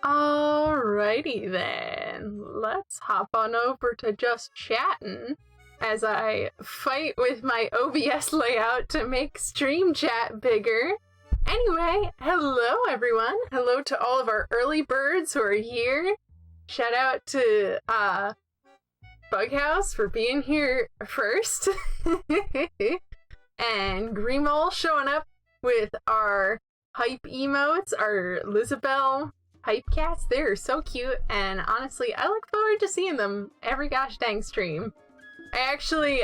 Alrighty then, let's hop on over to just chatting as I fight with my OBS layout to make stream chat bigger. Anyway, hello everyone. Hello to all of our early birds who are here. Shout out to Bughouse for being here first. And Greemole showing up with our hype emotes, our Lizabelle hype cats. They're so cute, and honestly, I look forward to seeing them every gosh dang stream. I actually,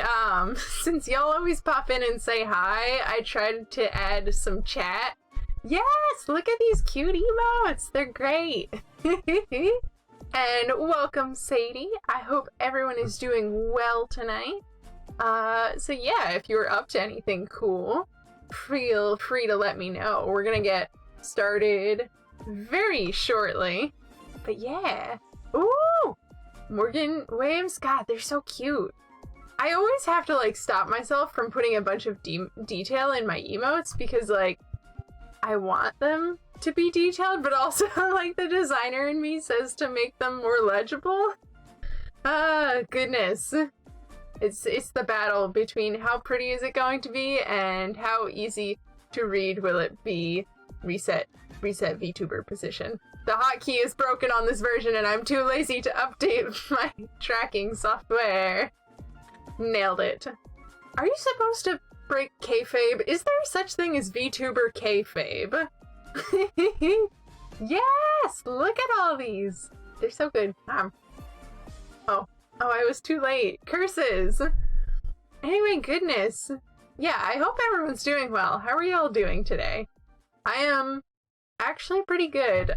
since y'all always pop in and say hi, I tried to add some chat. Yes, look at these cute emotes. They're great. And welcome, Sadie. I hope everyone is doing well tonight. So yeah, if you're up to anything cool, feel free to let me know. We're gonna get started very shortly. But yeah. Ooh! Morgan waves. God, they're so cute. I always have to like stop myself from putting a bunch of detail in my emotes because like I want them to be detailed, but also like the designer in me says to make them more legible. Goodness. It's the battle between how pretty is it going to be and how easy to read will it be. Reset VTuber position. The hotkey is broken on this version and I'm too lazy to update my tracking software. Nailed it. Are you supposed to break kayfabe? Is there such thing as VTuber kayfabe? Yes! Look at all these! They're so good. Oh, I was too late. Curses! Anyway, goodness. Yeah, I hope everyone's doing well. How are y'all doing today? I am actually pretty good.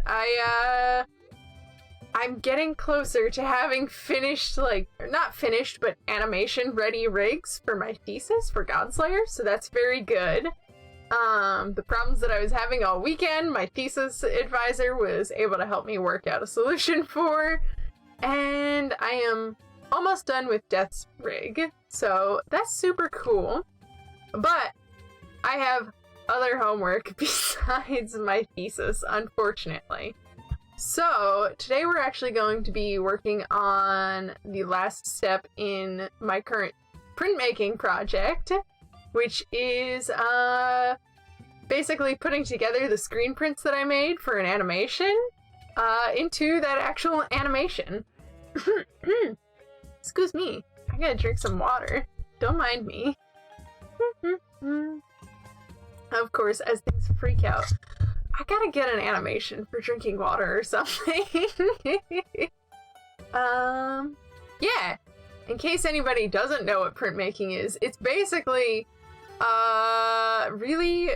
I'm getting closer to having finished, like, not finished, but animation ready rigs for my thesis for Godslayer, so that's very good. The problems that I was having all weekend, my thesis advisor was able to help me work out a solution for, and I am almost done with Death's rig, so that's super cool. But I have other homework besides my thesis, unfortunately. So today we're actually going to be working on the last step in my current printmaking project, which is basically putting together the screen prints that I made for an animation into that actual animation. Excuse me, I gotta drink some water. Don't mind me. Of course, as things freak out, I gotta get an animation for drinking water or something. Yeah, in case anybody doesn't know what printmaking is, it's basically really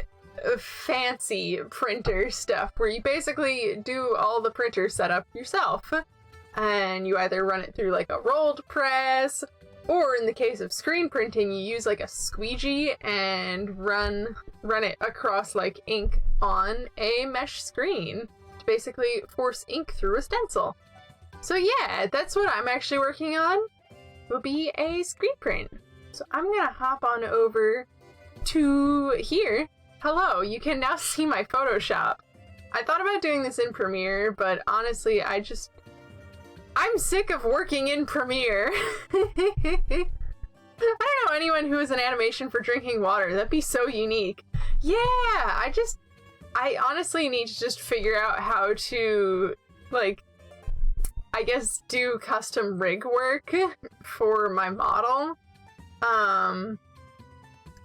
fancy printer stuff where you basically do all the printer setup yourself. And you either run it through like a rolled press, or in the case of screen printing, you use like a squeegee and run it across like ink on a mesh screen to basically force ink through a stencil. So yeah, that's what I'm actually working on, will be a screen print. So I'm gonna hop on over to here. Hello, you can now see my Photoshop. I thought about doing this in Premiere, but honestly, I'm sick of working in Premiere. I don't know anyone who has an animation for drinking water. That'd be so unique. Yeah, I honestly need to just figure out how to, like, I guess do custom rig work for my model.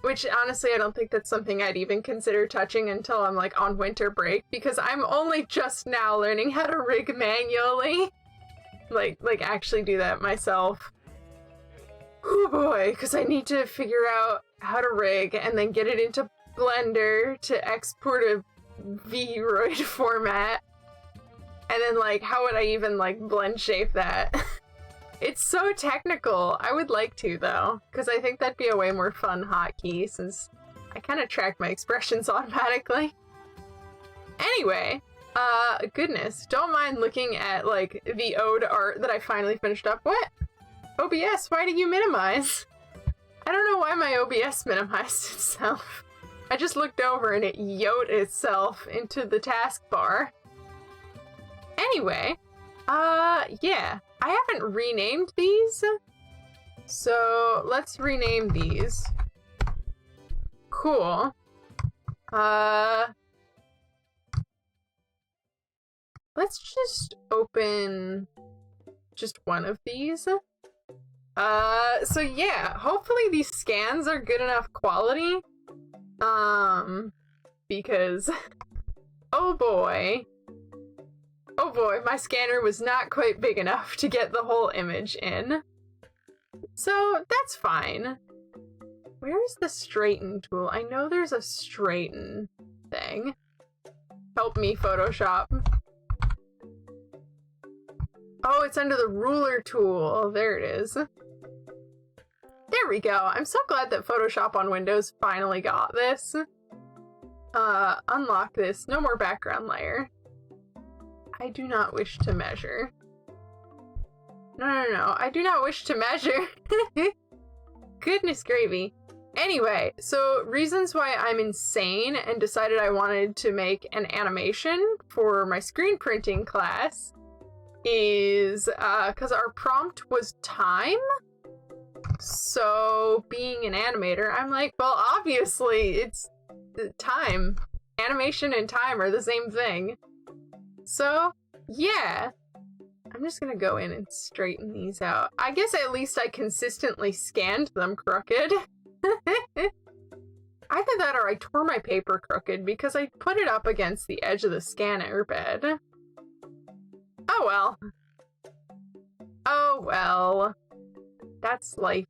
Which honestly, I don't think that's something I'd even consider touching until I'm like on winter break, because I'm only just now learning how to rig manually. Like actually do that myself. Oh boy, because I need to figure out how to rig and then get it into Blender to export a Vroid format. And then like, how would I even like blend shape that? It's so technical. I would like to though, because I think that'd be a way more fun hotkey since I kind of track my expressions automatically. Anyway. Goodness, don't mind looking at, like, the ode art that I finally finished up. What? OBS, why did you minimize? I don't know why my OBS minimized itself. I just looked over and it yoed itself into the taskbar. Anyway, yeah, I haven't renamed these, so let's rename these. Cool. Let's just open just one of these. So yeah, hopefully these scans are good enough quality. Because, oh boy, my scanner was not quite big enough to get the whole image in. So that's fine. Where's the straighten tool? I know there's a straighten thing. Help me, Photoshop. Oh, it's under the ruler tool. There it is. There we go. I'm so glad that Photoshop on Windows finally got this. Unlock this. No more background layer. I do not wish to measure. No. I do not wish to measure. Goodness gravy. Anyway, so reasons why I'm insane and decided I wanted to make an animation for my screen printing class is because our prompt was time. So being an animator, I'm like, well, obviously it's time. Animation and time are the same thing. So yeah, I'm just gonna go in and straighten these out. I guess at least I consistently scanned them crooked. Either that or I tore my paper crooked because I put it up against the edge of the scanner bed. Oh well. Oh well. That's life.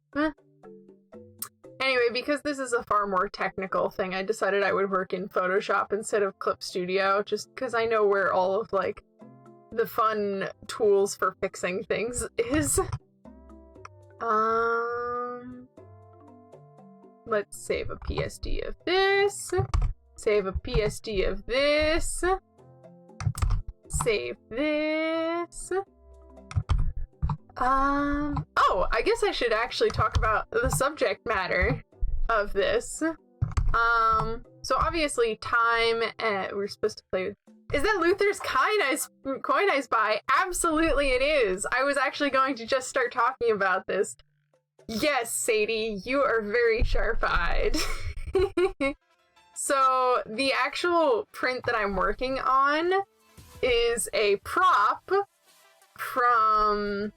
Anyway, because this is a far more technical thing, I decided I would work in Photoshop instead of Clip Studio, just because I know where all of, like, the fun tools for fixing things is. Let's save a PSD of this. Save a PSD of this. Save this. Oh, I guess I should actually talk about the subject matter of this. So obviously time, we're supposed to play with... Is that Luther's 𝐃𝐢𝐬𝐜𝐵𝐼? Absolutely it is! I was actually going to just start talking about this. Yes, Sadie, you are very sharp-eyed. So, the actual print that I'm working on is a prop from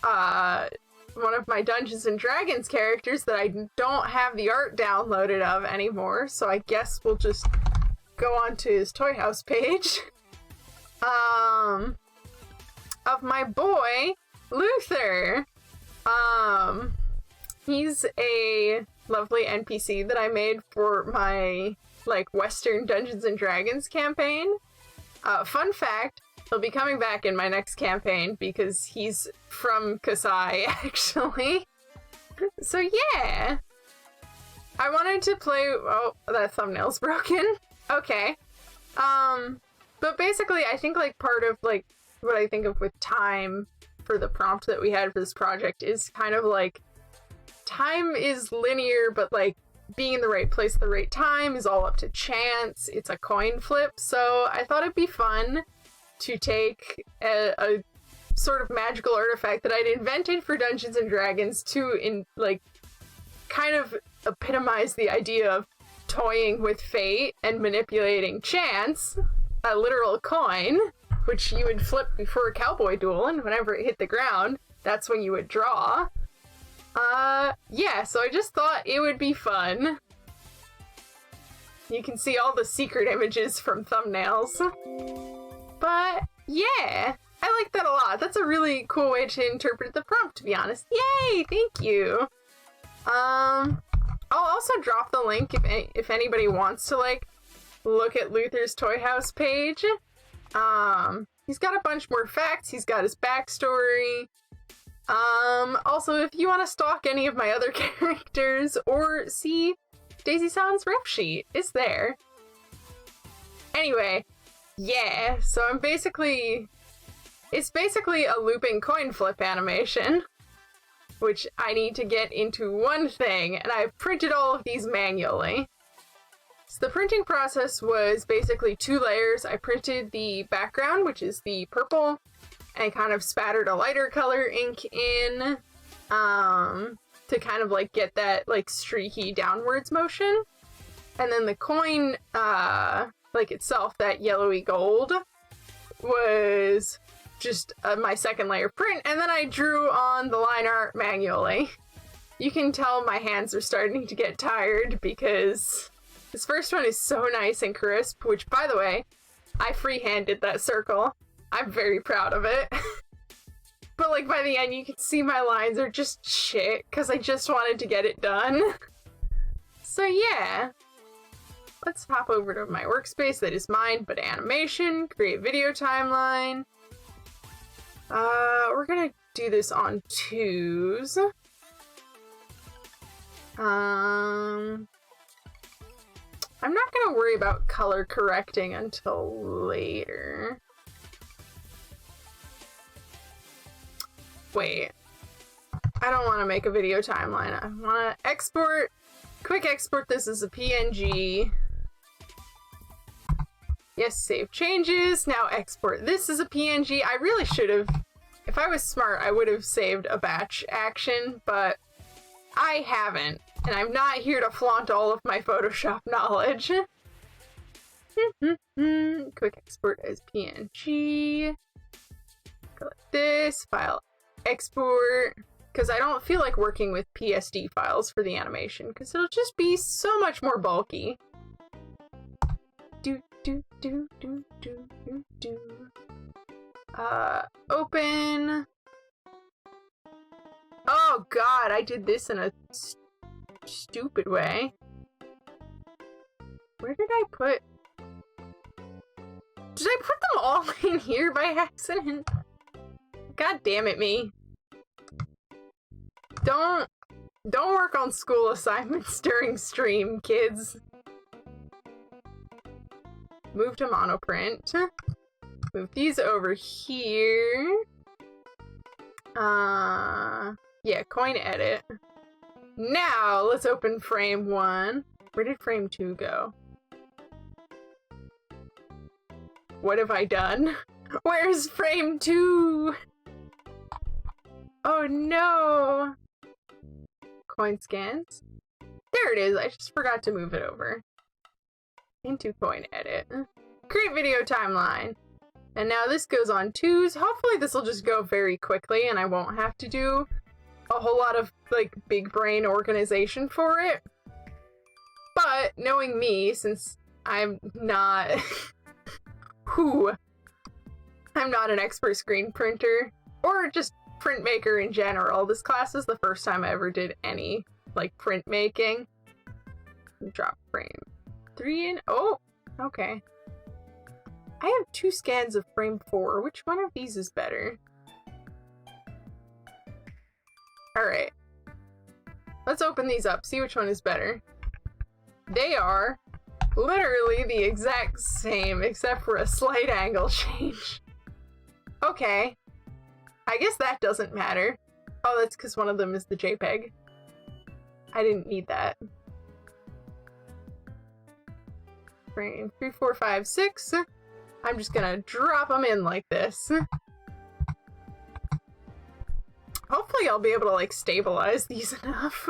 one of my Dungeons & Dragons characters that I don't have the art downloaded of anymore, so I guess we'll just go on to his Toy House page. Of my boy, Luther. He's a lovely NPC that I made for my, like, Western Dungeons & Dragons campaign. Fun fact, he'll be coming back in my next campaign because he's from 𝐃𝐢𝐬𝐜, actually. So yeah! I wanted to play... Oh, that thumbnail's broken. Okay. But basically, I think, like, part of, like, what I think of with time for the prompt that we had for this project is kind of like, time is linear, but like being in the right place at the right time is all up to chance. It's a coin flip. So I thought it'd be fun to take a sort of magical artifact that I'd invented for Dungeons and Dragons to kind of epitomize the idea of toying with fate and manipulating chance, a literal coin, which you would flip before a cowboy duel, and whenever it hit the ground, that's when you would draw. Yeah, so I just thought it would be fun. You can see all the secret images from thumbnails. But, yeah, I like that a lot. That's a really cool way to interpret the prompt, to be honest. Yay! Thank you! I'll also drop the link if anybody wants to, like, look at Luther's Toy House page. He's got a bunch more facts. He's got his backstory. Also, if you want to stalk any of my other characters or see Daisy-san's rep sheet, it's there. Anyway, yeah, so it's basically a looping coin flip animation, which I need to get into one thing, and I've printed all of these manually. So the printing process was basically 2 layers. I printed the background, which is the purple, and kind of spattered a lighter color ink in to kind of like get that like streaky downwards motion. And then the coin, like itself, that yellowy gold, was just my second layer print, and then I drew on the line art manually. You can tell my hands are starting to get tired because this first one is so nice and crisp, which, by the way, I freehanded that circle. I'm very proud of it. But like by the end you can see my lines are just shit because I just wanted to get it done. So yeah. Let's hop over to my workspace that is mine, but animation, create video timeline. We're gonna do this on 2s. I'm not gonna worry about color correcting until later. Wait, I don't want to make a video timeline. I want to export, quick export this as a PNG. Yes, save changes. Now export this as a PNG. I really should have, if I was smart, I would have saved a batch action, but I haven't. And I'm not here to flaunt all of my Photoshop knowledge. Quick export as PNG. Go like this, file export. Because I don't feel like working with PSD files for the animation, because it'll just be so much more bulky. Open. Oh god, I did this in a stupid way. Where did I put... Did I put them all in here by accident? God damn it, me. Don't work on school assignments during stream, kids. Move to monoprint. Move these over here. Yeah, coin edit. Now, let's open frame 1. Where did frame 2 go? What have I done? Where's frame 2? Oh no! Coin scans. There it is, I just forgot to move it over. Into coin edit. Create video timeline. And now this goes on 2s. Hopefully this will just go very quickly and I won't have to do a whole lot of like big brain organization for it. But knowing me, since I'm not I'm not an expert screen printer or just printmaker in general. This class is the first time I ever did any like printmaking. Drop frame 3 in. Oh, okay. I have 2 scans of frame 4. Which one of these is better? Alright. Let's open these up, see which one is better. They are literally the exact same, except for a slight angle change. Okay. I guess that doesn't matter. Oh, that's because one of them is the JPEG. I didn't need that. Frame 3, 4, 5, 6. I'm just gonna drop them in like this. Hopefully I'll be able to like stabilize these enough.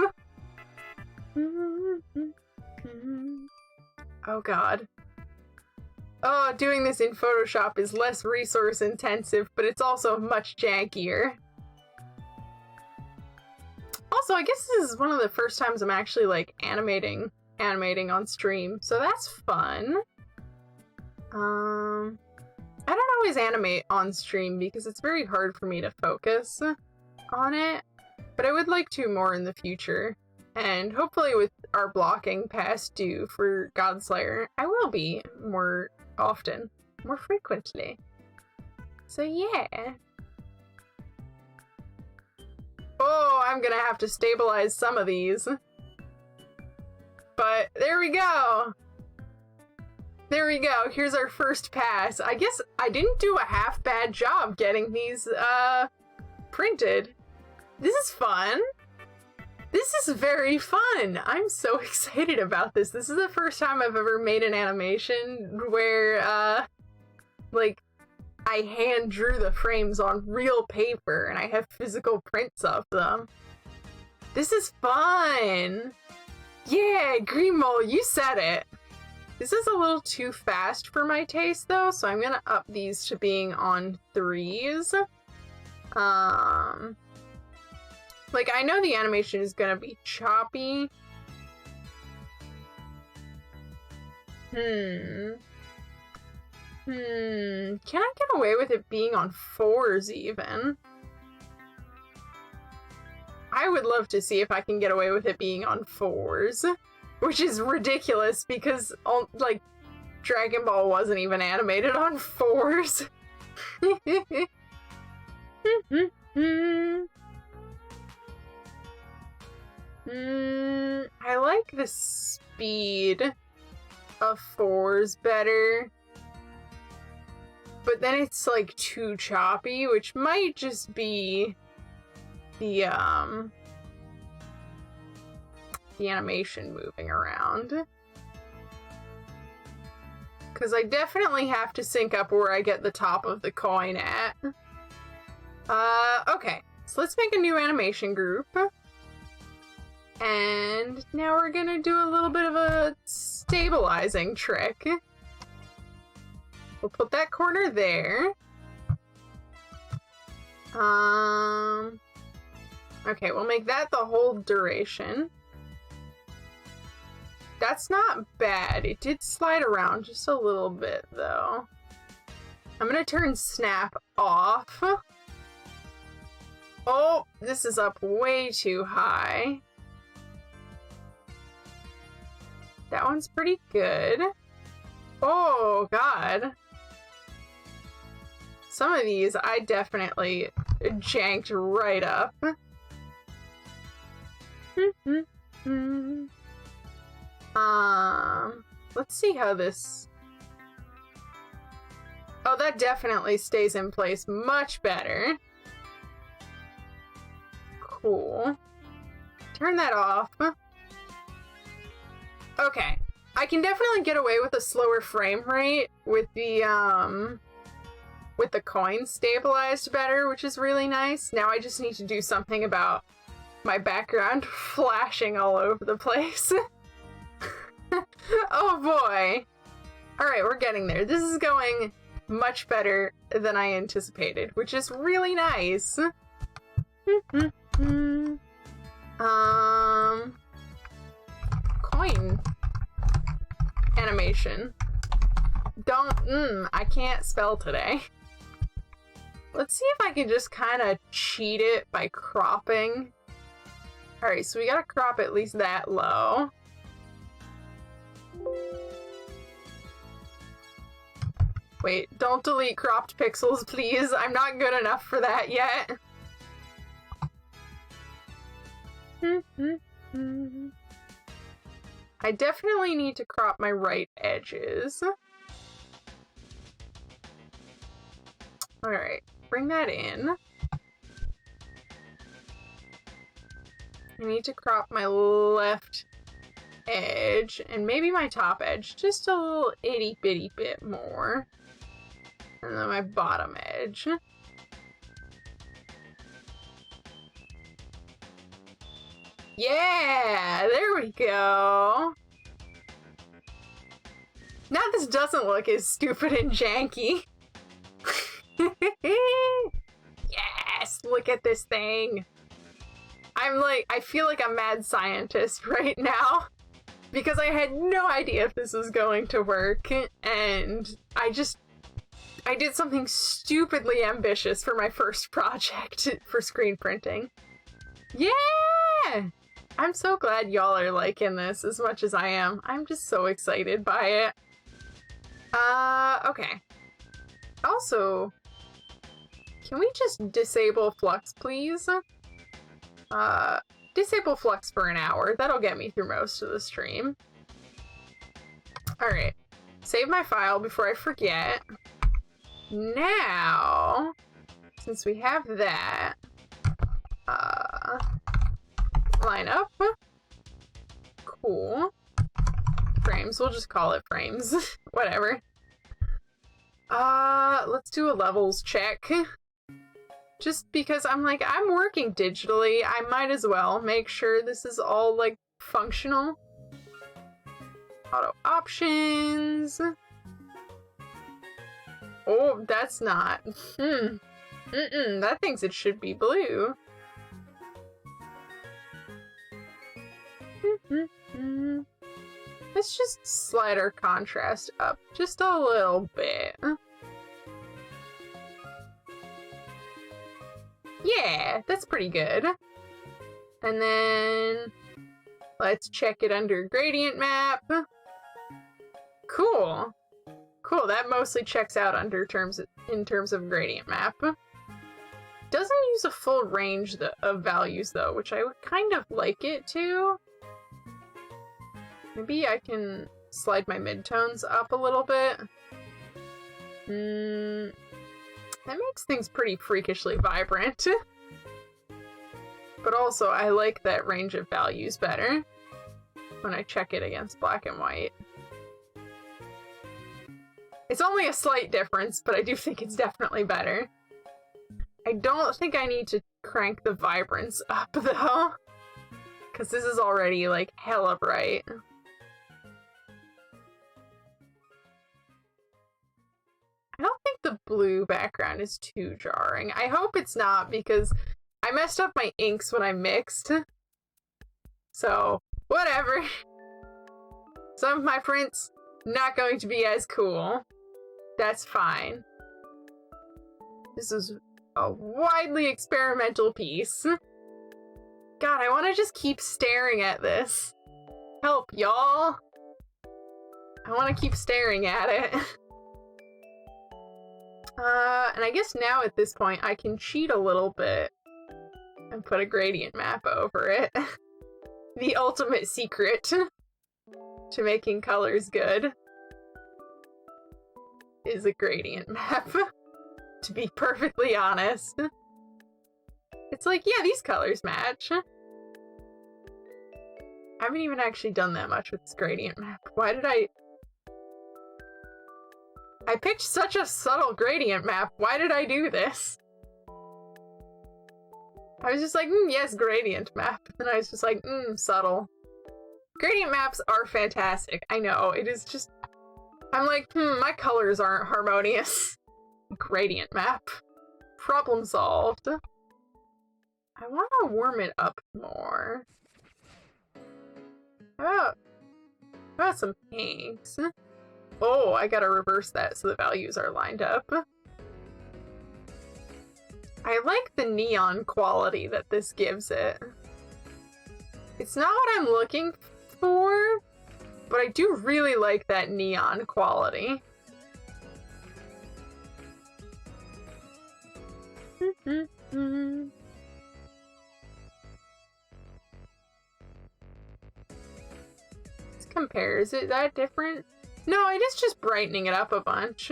Oh god. Oh, doing this in Photoshop is less resource intensive, but it's also much jankier. Also, I guess this is one of the first times I'm actually like animating on stream, so that's fun. I don't always animate on stream because it's very hard for me to focus on it, but I would like to more in the future. And hopefully with our blocking past due for Godslayer, I will be more often, more frequently. So yeah. Oh, I'm gonna have to stabilize some of these. But there we go. There we go. Here's our first pass. I guess I didn't do a half bad job getting these printed. This is fun. This is very fun! I'm so excited about this. This is the first time I've ever made an animation where, like, I hand drew the frames on real paper and I have physical prints of them. This is fun! Yeah, 𝐃𝐢𝐬𝐜𝐸, you said it! This is a little too fast for my taste though, so I'm gonna up these to being on 3s. Like, I know the animation is gonna be choppy. Can I get away with it being on 4s even? I would love to see if I can get away with it being on 4s. Which is ridiculous because, like, Dragon Ball wasn't even animated on 4s. I like the speed of 4s better. But then it's, like, too choppy, which might just be the animation moving around. Because I definitely have to sync up where I get the top of the coin at. Okay. So let's make a new animation group. And now we're gonna do a little bit of a stabilizing trick. We'll put that corner there. Okay, we'll make that the whole duration. That's not bad. It did slide around just a little bit, though. I'm gonna turn snap off. Oh, this is up way too high. That one's pretty good. Oh, God. Some of these I definitely janked right up. Let's see how this... Oh, that definitely stays in place much better. Cool. Turn that off. Okay. I can definitely get away with a slower frame rate with the coin stabilized better, which is really nice. Now I just need to do something about my background flashing all over the place. Oh boy. Alright, we're getting there. This is going much better than I anticipated, which is really nice. Coin animation. I can't spell today. Let's see if I can just kind of cheat it by cropping. Alright, so we gotta crop at least that low. Wait, don't delete cropped pixels, please. I'm not good enough for that yet. I definitely need to crop my right edges. Alright, bring that in. I need to crop my left edge and maybe my top edge just a little itty bitty bit more. And then my bottom edge. Yeah, there we go. Now this doesn't look as stupid and janky. Yes, look at this thing. I feel like a mad scientist right now because I had no idea if this was going to work, and I did something stupidly ambitious for my first project for screen printing. Yeah! I'm so glad y'all are liking this as much as I am. I'm just so excited by it. Okay. Also, can we just disable flux, please? Disable flux for an hour. That'll get me through most of the stream. Alright. Save my file before I forget. Now, since we have that, line up. Cool. Frames, we'll just call it frames. Whatever. Let's do a levels check. Just because I'm like, I'm working digitally, I might as well make sure this is all, like, functional. Auto options. Oh, that's not. That thinks it should be blue. Let's just slide our contrast up just a little bit. Yeah, that's pretty good. And then let's check it under gradient map. Cool. Cool, that mostly checks out under in terms of gradient map. Doesn't use a full range of values though, which I would kind of like it to. Maybe I can slide my midtones up a little bit. That makes things pretty freakishly vibrant. But also, I like that range of values better when I check it against black and white. It's only a slight difference, but I do think it's definitely better. I don't think I need to crank the vibrance up, though. Because this is already, like, hella bright. I don't think the blue background is too jarring. I hope it's not, because I messed up my inks when I mixed. So, whatever. Some of my prints, not going to be as cool. That's fine. This is a widely experimental piece. God, I want to just keep staring at this. Help, y'all. I want to keep staring at it. And I guess now at this point I can cheat a little bit and put a gradient map over it. The ultimate secret to making colors good is a gradient map, to be perfectly honest. It's like, yeah, these colors match. I haven't even actually done that much with this gradient map. Why did I picked such a subtle gradient map. Why did I do this? I was just like, yes, gradient map. And I was just like, subtle. Gradient maps are fantastic. I know, it is just... I'm like, my colors aren't harmonious. Gradient map. Problem solved. I want to warm it up more. How about some pinks? Oh, I gotta reverse that so the values are lined up. I like the neon quality that this gives it. It's not what I'm looking for, but I do really like that neon quality. Let's compare. Is it that different? No, it is just brightening it up a bunch.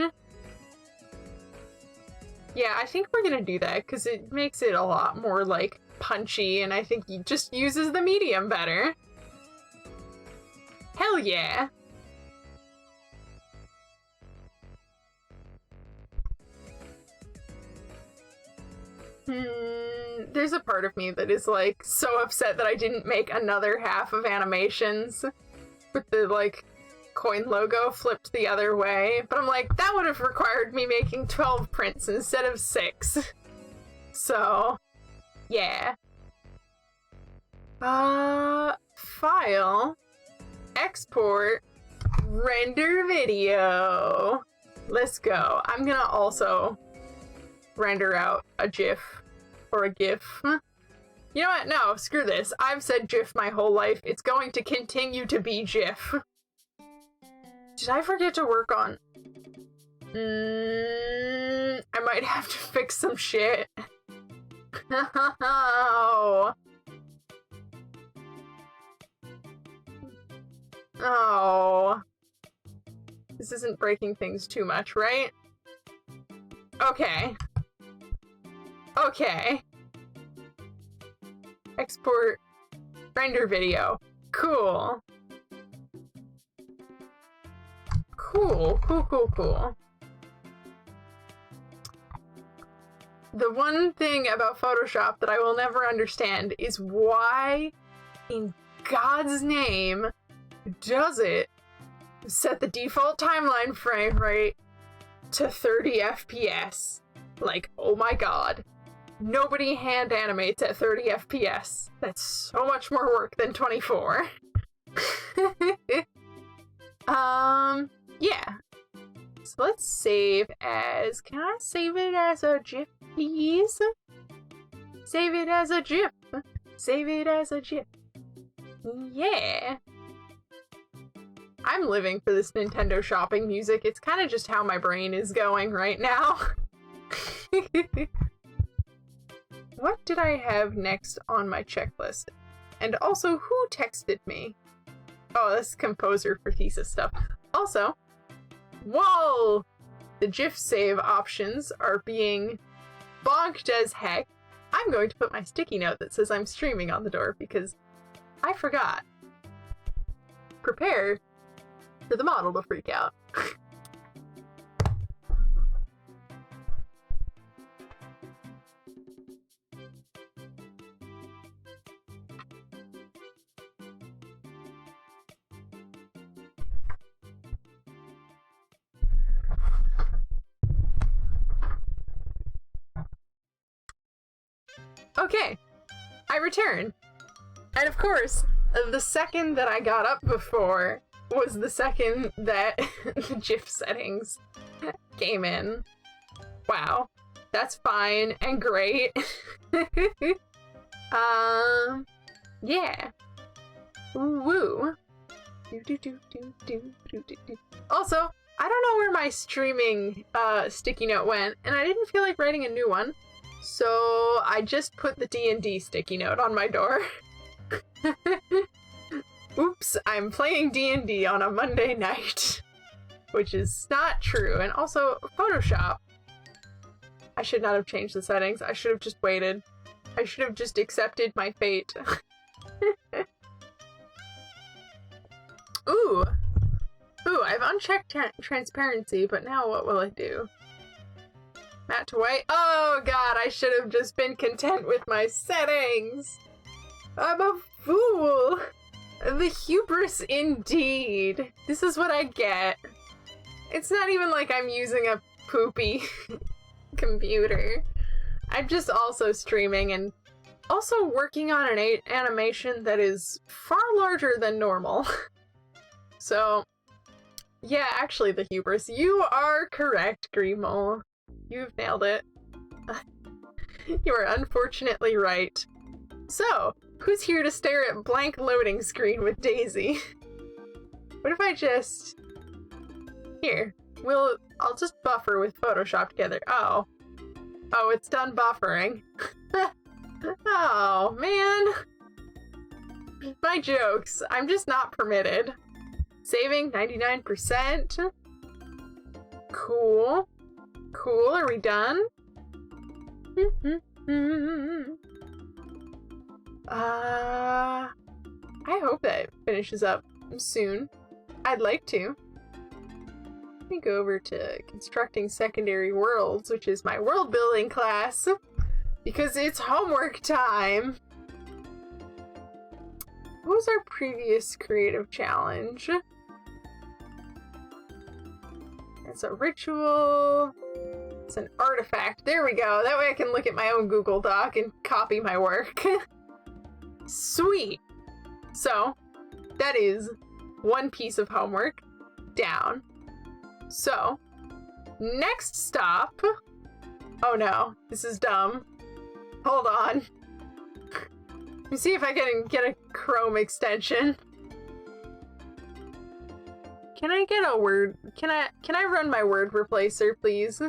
Yeah, I think we're gonna do that because it makes it a lot more, like, punchy, and I think it just uses the medium better. Hell yeah! There's a part of me that is, like, so upset that I didn't make another half of animations with the, like, coin logo flipped the other way, but I'm like, that would have required me making 12 prints instead of 6. So, yeah. File, export, render video. Let's go. I'm gonna also render out a GIF or a GIF. You know what? No, screw this. I've said GIF my whole life. It's going to continue to be GIF. Did I forget to work on... I might have to fix some shit. No. Oh. This isn't breaking things too much, right? Okay. Okay. Export render video. Cool. Cool, cool, cool, cool. The one thing about Photoshop that I will never understand is why in God's name does it set the default timeline frame rate to 30 FPS. Like, oh my god. Nobody hand animates at 30 FPS. That's so much more work than 24. Yeah. So let's save as... Can I save it as a GIF, please? Save it as a GIF. Save it as a GIF. Yeah. I'm living for this Nintendo shopping music. It's kind of just how my brain is going right now. What did I have next on my checklist? And also, who texted me? Oh, that's composer for thesis stuff. Also, while the GIF save options are being bonked as heck, I'm going to put my sticky note that says I'm streaming on the door because I forgot. Prepare for the model to freak out. Okay, I return. And of course, the second that I got up before was the second that the GIF settings came in. Wow, that's fine and great. Yeah. Woo. Also, I don't know where my streaming sticky note went, and I didn't feel like writing a new one, so I just put the D&D sticky note on my door. Oops, I'm playing D&D on a Monday night, which is not true. And also, Photoshop. I should not have changed the settings. I should have just waited. I should have just accepted my fate. Ooh. Ooh, I've unchecked transparency, but now what will I do? Matte to white? Oh god, I should have just been content with my settings! I'm a fool! The hubris indeed! This is what I get. It's not even like I'm using a poopy computer. I'm just also streaming and also working on an animation that is far larger than normal. So, yeah, actually the hubris. You are correct, 𝐃𝐢𝐬𝐜𝐸. You've nailed it. You are unfortunately right. So, who's here to stare at blank loading screen with Daisy? What if I just... Here. I'll just buffer with Photoshop together. Oh. Oh, it's done buffering. Oh, man. My jokes. I'm just not permitted. Saving 99%. Cool. Cool, are we done? I hope that finishes up soon. I'd like to. Let me go over to constructing secondary worlds, which is my world building class, because it's homework time. What was our previous creative challenge? It's a ritual. It's an artifact. There we go. That way I can look at my own Google Doc and copy my work. Sweet. So, that is one piece of homework down. So, next stop... Oh no, this is dumb. Hold on. Let me see if I can get a Chrome extension. Can I get a word? Can I run my word replacer, please?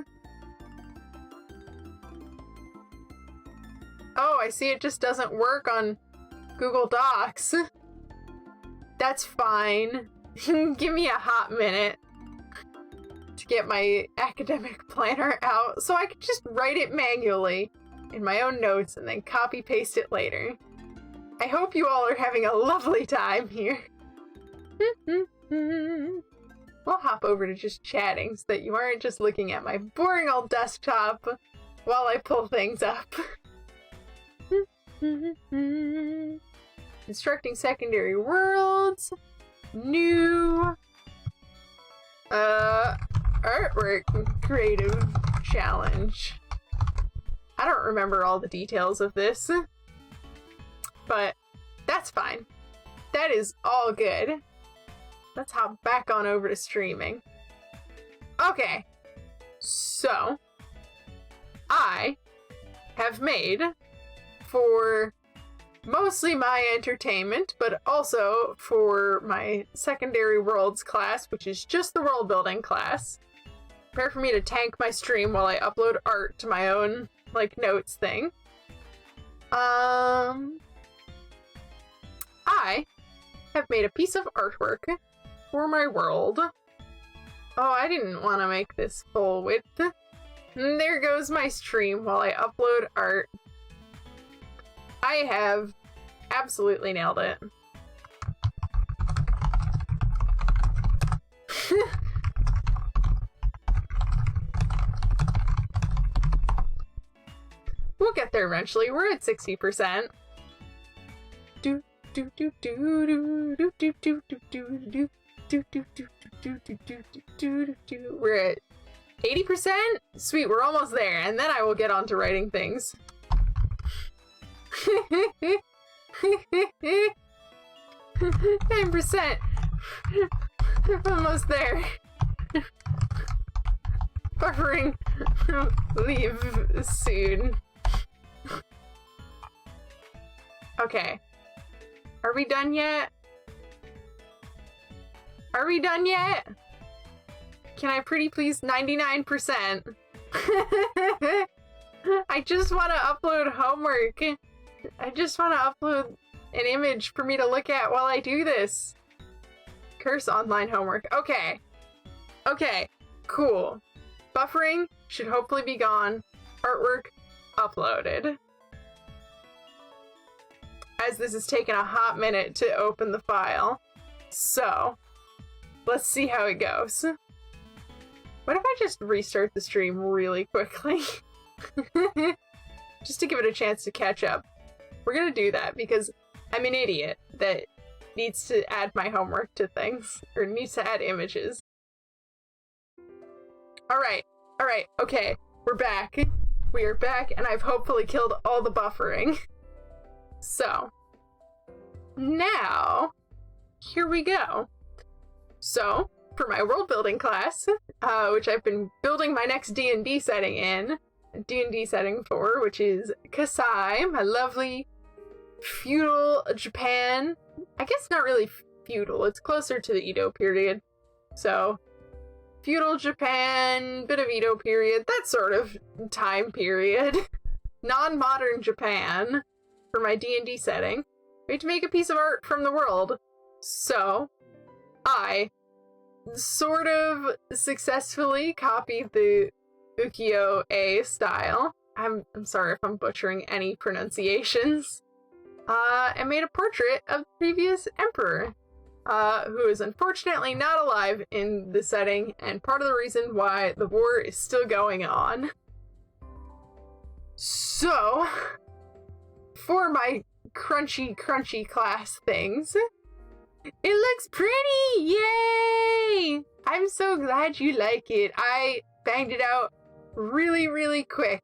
Oh, I see it just doesn't work on Google Docs. That's fine. Give me a hot minute to get my academic planner out so I can just write it manually in my own notes and then copy paste it later. I hope you all are having a lovely time here. We'll hop over to just chatting so that you aren't just looking at my boring old desktop while I pull things up. Constructing secondary worlds. New artwork creative challenge. I don't remember all the details of this, but that's fine. That is all good. Let's hop back on over to streaming. Okay, so I have made, for mostly my entertainment, but also for my secondary worlds class, which is just the world building class. Prepare for me to tank my stream while I upload art to my own, like, notes thing. I have made a piece of artwork for my world. Oh, I didn't want to make this full width. And there goes my stream while I upload art. I have absolutely nailed it. We'll get there eventually. We're at 60%. Do do do do do do do do do do do do do do do do. We're at 80%? Sweet, we're almost there, and then I will get on to writing things. 10%. Almost there. Buffering. Leave soon. Okay. Are we done yet? Are we done yet? Can I pretty please 99%? I just want to upload homework. I just want to upload an image for me to look at while I do this. Curse online homework. Okay. Okay. Cool. Buffering should hopefully be gone. Artwork uploaded. As this has taken a hot minute to open the file. So, let's see how it goes. What if I just restart the stream really quickly? Just to give it a chance to catch up. We're gonna do that because I'm an idiot that needs to add my homework to things, or needs to add images. Alright, okay, we're back. We are back, and I've hopefully killed all the buffering. So, now, here we go. So, for my world building class, which I've been building my next D&D setting in, D&D setting for, which is 𝐃𝐢𝐬𝐜, my lovely feudal Japan. I guess not really feudal, it's closer to the Edo period. So, feudal Japan, bit of Edo period, that sort of time period. Non-modern Japan for my D&D setting. We have to make a piece of art from the world. So, I sort of successfully copied the ukiyo-e style. I'm sorry if I'm butchering any pronunciations. And made a portrait of the previous emperor, who is unfortunately not alive in the setting, and part of the reason why the war is still going on. So, for my crunchy class things, it looks pretty! Yay! I'm so glad you like it. I banged it out really quick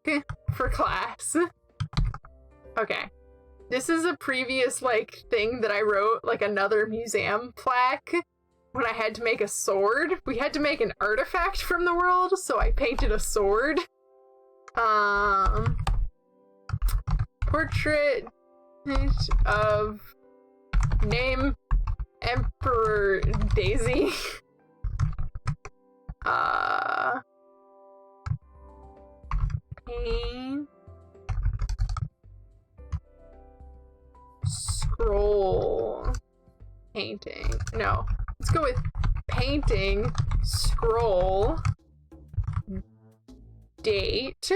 for class. Okay. This is a previous, like, thing that I wrote, like, another museum plaque, when I had to make a sword. We had to make an artifact from the world, so I painted a sword. Portrait of name Emperor Daisy. Paint. Scroll. Painting. No. Let's go with painting. Scroll. Date.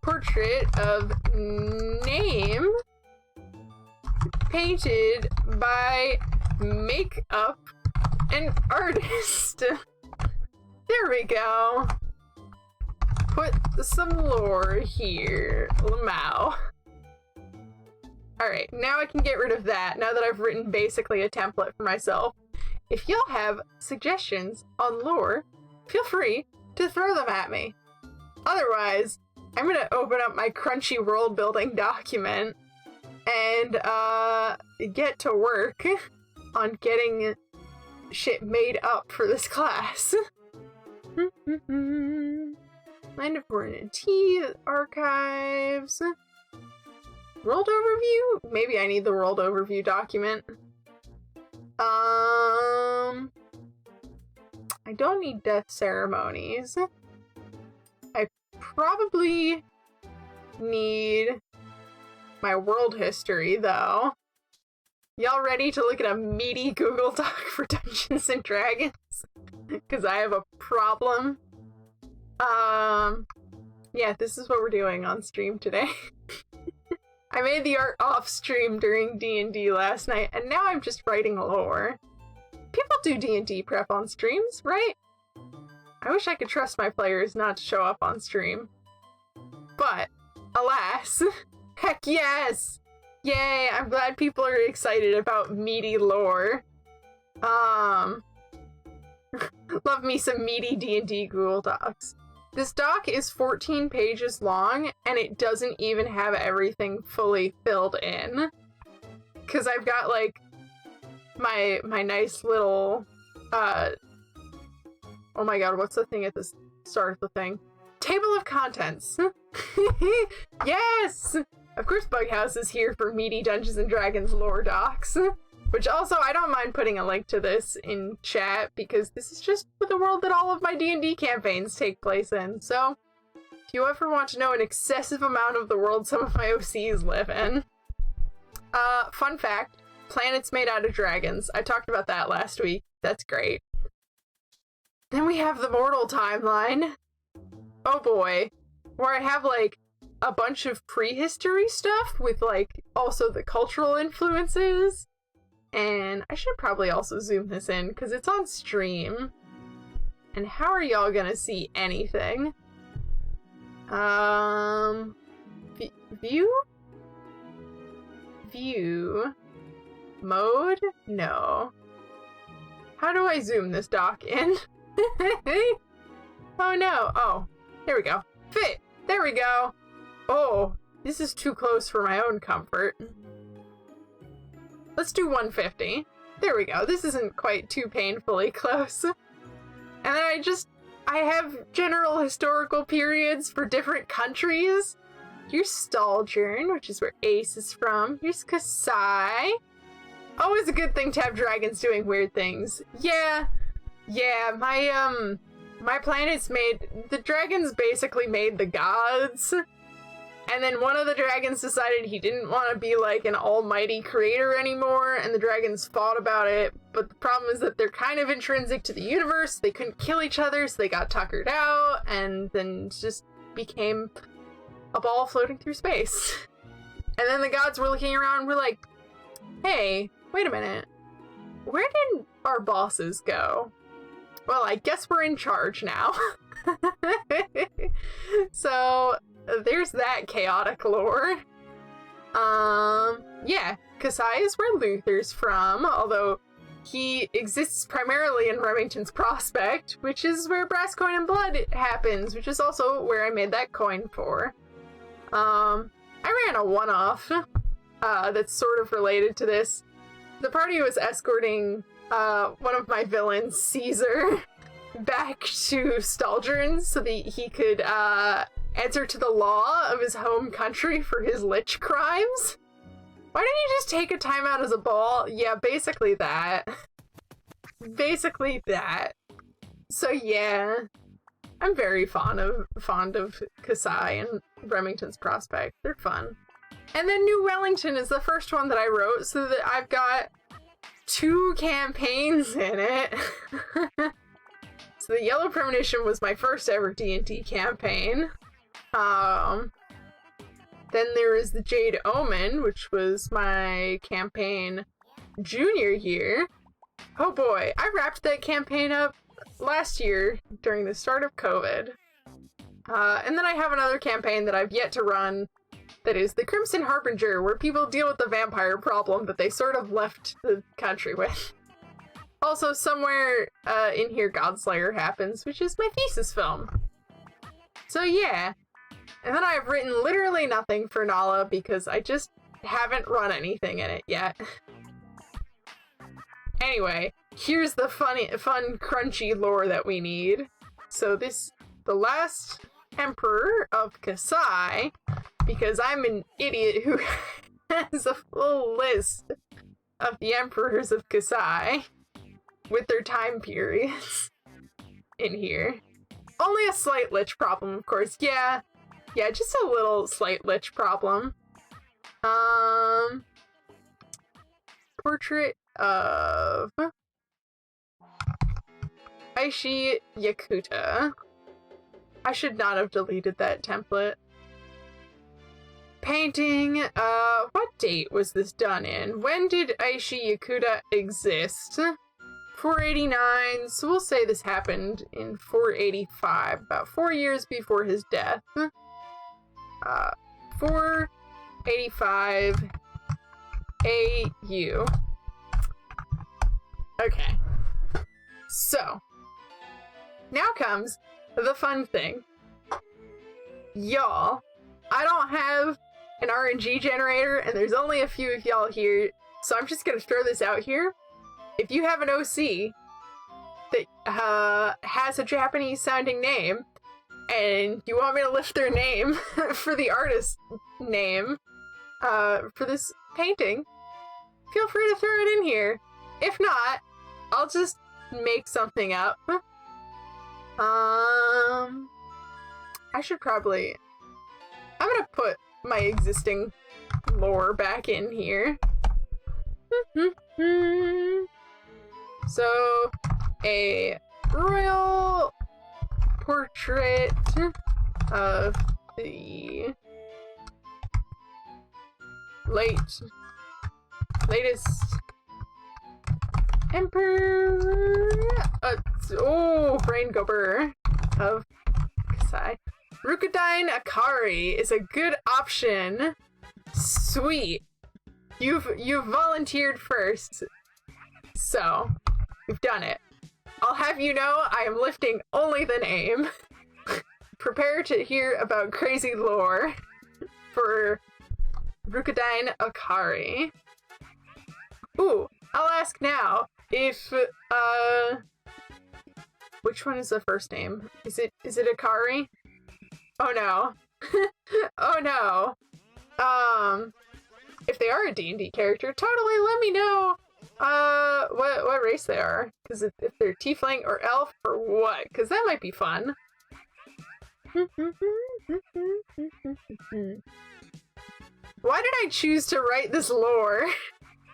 portrait of name painted by makeup and artist. There we go. Put some lore here. Lamau. Alright, now I can get rid of that, now that I've written basically a template for myself. If y'all have suggestions on lore, feel free to throw them at me. Otherwise, I'm gonna open up my crunchy world building document and get to work on getting shit made up for this class. Land of Tea archives. World overview? Maybe I need the world overview document. I don't need death ceremonies. I probably need my world history, though. Y'all ready to look at a meaty Google Doc for Dungeons and Dragons? Because I have a problem. Yeah, this is what we're doing on stream today. I made the art off stream during D&D last night, and now I'm just writing lore. People do D&D prep on streams, right? I wish I could trust my players not to show up on stream. But, alas, heck yes! Yay, I'm glad people are excited about meaty lore. Love me some meaty D&D Google Docs. This doc is 14 pages long, and it doesn't even have everything fully filled in. Because I've got, like, my nice little, oh my god, what's the thing at the start of the thing? Table of contents! Yes! Of course Bughouse is here for meaty Dungeons & Dragons lore docs. Which also, I don't mind putting a link to this in chat, because this is just the world that all of my D&D campaigns take place in, so if you ever want to know an excessive amount of the world some of my OCs live in. Fun fact, planets made out of dragons. I talked about that last week. That's great. Then we have the mortal timeline. Oh boy. Where I have, like, a bunch of prehistory stuff with, like, also the cultural influences. And I should probably also zoom this in, because it's on stream. And how are y'all gonna see anything? View? View? Mode? No. How do I zoom this doc in? Oh no. Oh, there we go. Fit! There we go! Oh, this is too close for my own comfort. Let's do 150. There we go. This isn't quite too painfully close. And then I have general historical periods for different countries. Here's Stalgern, which is where Ace is from. Here's 𝐃𝐢𝐬𝐜𝐵. Always a good thing to have dragons doing weird things. Yeah, my planet's the dragons basically made the gods. And then one of the dragons decided he didn't want to be like an almighty creator anymore, and the dragons fought about it, but the problem is that they're kind of intrinsic to the universe. They couldn't kill each other, so they got tuckered out, and then just became a ball floating through space. And then the gods were looking around and were like, hey, wait a minute. Where did our bosses go? Well, I guess we're in charge now. So there's that chaotic lore. Yeah, 𝐾𝐢𝐬𝐜 is where Luther's from, although he exists primarily in Remington's Prospect, which is where Brass Coin and Blood happens, which is also where I made that coin for. I ran a one-off that's sort of related to this. The party was escorting one of my villains, Caesar, back to Stalgern so that he could answer to the law of his home country for his lich crimes. Why didn't you just take a time out as a ball? Yeah, basically that. Basically that. So yeah, I'm very fond of 𝐾𝐢𝐬𝐜 and Remington's Prospect. They're fun. And then New Wellington is the first one that I wrote, so that I've got 2 campaigns in it. So the Yellow Premonition was my first ever D&D campaign. Then there is the 𝐃𝐢𝐬𝐜, which was my campaign junior year. Oh boy, I wrapped that campaign up last year during the start of COVID. And then I have another campaign that I've yet to run that is the Crimson Harbinger, where people deal with the vampire problem that they sort of left the country with. Also, somewhere in here Godslayer happens, which is my thesis film. So yeah. And then I've written literally nothing for Nala because I just haven't run anything in it yet. Anyway, here's the fun, crunchy lore that we need. So the last Emperor of 𝐃𝐢𝐬𝐜, because I'm an idiot who has a full list of the Emperors of 𝐃𝐢𝐬𝐜 with their time periods in here. Only a slight lich problem, of course. Yeah, just a little slight lich problem. Portrait of 𝐲𝐢𝐬𝐜𝐜. I should not have deleted that template. Painting, what date was this done in? When did 𝐲𝐬𝐜𝐜 exist? 489, so we'll say this happened in 485, about 4 years before his death. 485 AU. Okay. So, now comes the fun thing. Y'all, I don't have an RNG generator, and there's only a few of y'all here, so I'm just gonna throw this out here. If you have an OC that has a Japanese-sounding name, and you want me to lift their name for the artist name for this painting, feel free to throw it in here. If not, I'll just make something up. I should probably... I'm gonna put my existing lore back in here. So, a royal portrait of the latest emperor, brain gober of 𝐃𝐢𝐬𝐜. Rukadine Akari is a good option. Sweet. You've volunteered first. So, we've done it. I'll have you know I am lifting only the name. Prepare to hear about crazy lore for Rukadine Akari. Ooh, I'll ask now if, which one is the first name? Is it Akari? Oh no. Oh no. If they are a D&D character, totally let me know what race they are. Because if they're tiefling or elf or what, because that might be fun. Why did I choose to write this lore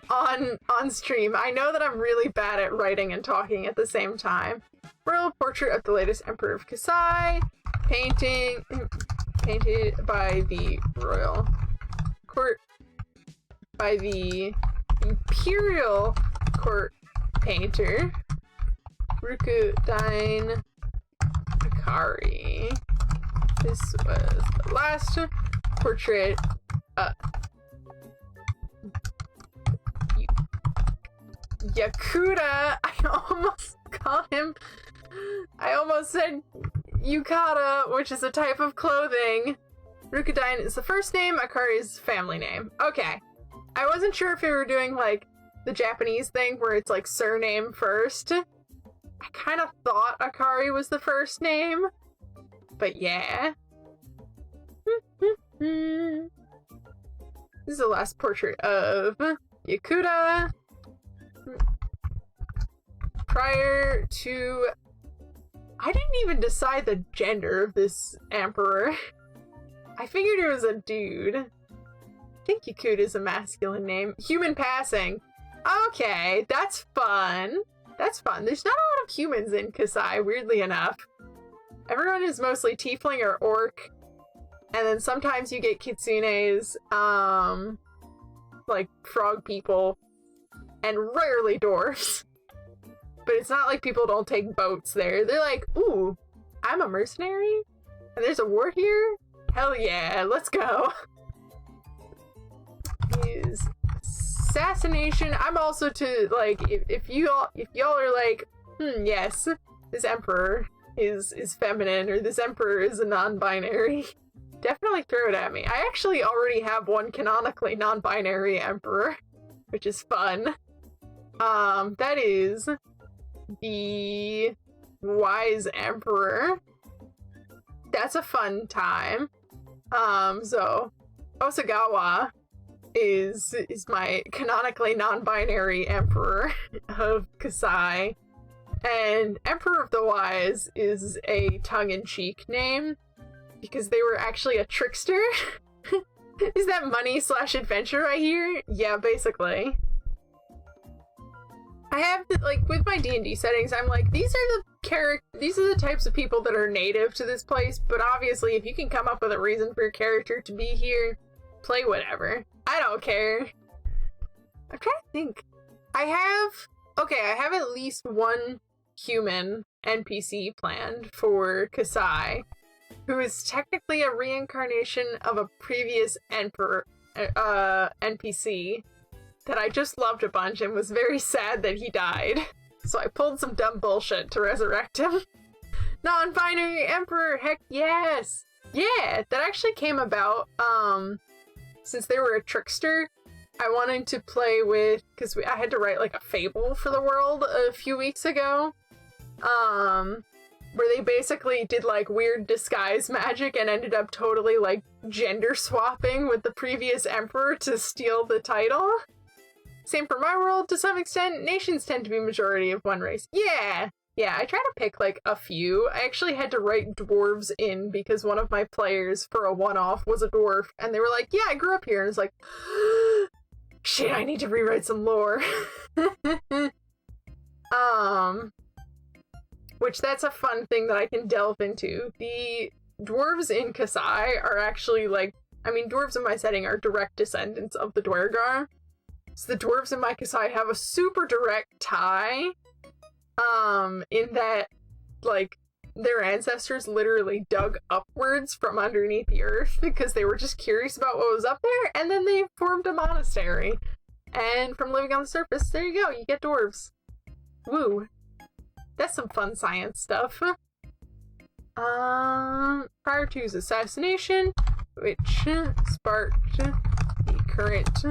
on stream? I know that I'm really bad at writing and talking at the same time. Royal portrait of the latest Emperor of 𝐃𝐢𝐬𝐜. Painted by the royal court, by the imperial court painter, Rukadine Akari. This was the last portrait. Yakuta! I almost said yukata, which is a type of clothing. Rukadine is the first name, Akari is family name. Okay. I wasn't sure if we were doing, like, the Japanese thing where it's, like, surname first. I kind of thought Akari was the first name. But yeah. This is the last portrait of Yakuta. Prior to... I didn't even decide the gender of this emperor. I figured it was a dude. I think Yakuta is a masculine name. Human passing. Okay, that's fun. That's fun. There's not a lot of humans in 𝐃𝐢𝐬𝐜, weirdly enough. Everyone is mostly tiefling or orc. And then sometimes you get kitsunes, like frog people, and rarely dwarfs. But it's not like people don't take boats there. They're like, ooh, I'm a mercenary? And there's a war here? Hell yeah, let's go. Is assassination. I'm also to, like, if y'all are like, yes, this emperor is feminine, or this emperor is a non-binary, definitely throw it at me. I actually already have one canonically non-binary emperor, which is fun. That is the Wise Emperor. That's a fun time. So Osagawa is my canonically non-binary emperor of Kasai. And Emperor of the Wise is a tongue-in-cheek name because they were actually a trickster. Is that money/adventure I hear? Yeah, basically. I have, like, with my D&D settings, I'm like, these are the types of people that are native to this place, but obviously if you can come up with a reason for your character to be here, play whatever. I don't care. I'm trying to think. I have at least one human NPC planned for Kasai, who is technically a reincarnation of a previous NPC that I just loved a bunch and was very sad that he died. So I pulled some dumb bullshit to resurrect him. Non-binary emperor, heck yes! Yeah, that actually came about, since they were a trickster, I wanted to play with, because I had to write, like, a fable for the world a few weeks ago, where they basically did, like, weird disguise magic and ended up totally, like, gender swapping with the previous emperor to steal the title. Same for my world, to some extent. Nations tend to be majority of one race. Yeah! Yeah, I try to pick, like, a few. I actually had to write dwarves in because one of my players for a one-off was a dwarf, and they were like, yeah, I grew up here, and I was like, shit, I need to rewrite some lore. Which that's a fun thing that I can delve into. The dwarves in Kasai are actually, like, I mean, dwarves in my setting are direct descendants of the Dwergar. So the dwarves in my Kasai have a super direct tie, in that, like, their ancestors literally dug upwards from underneath the earth because they were just curious about what was up there, and then they formed a monastery. And from living on the surface, there you go, you get dwarves. Woo. That's some fun science stuff. Prior to his assassination, which sparked the current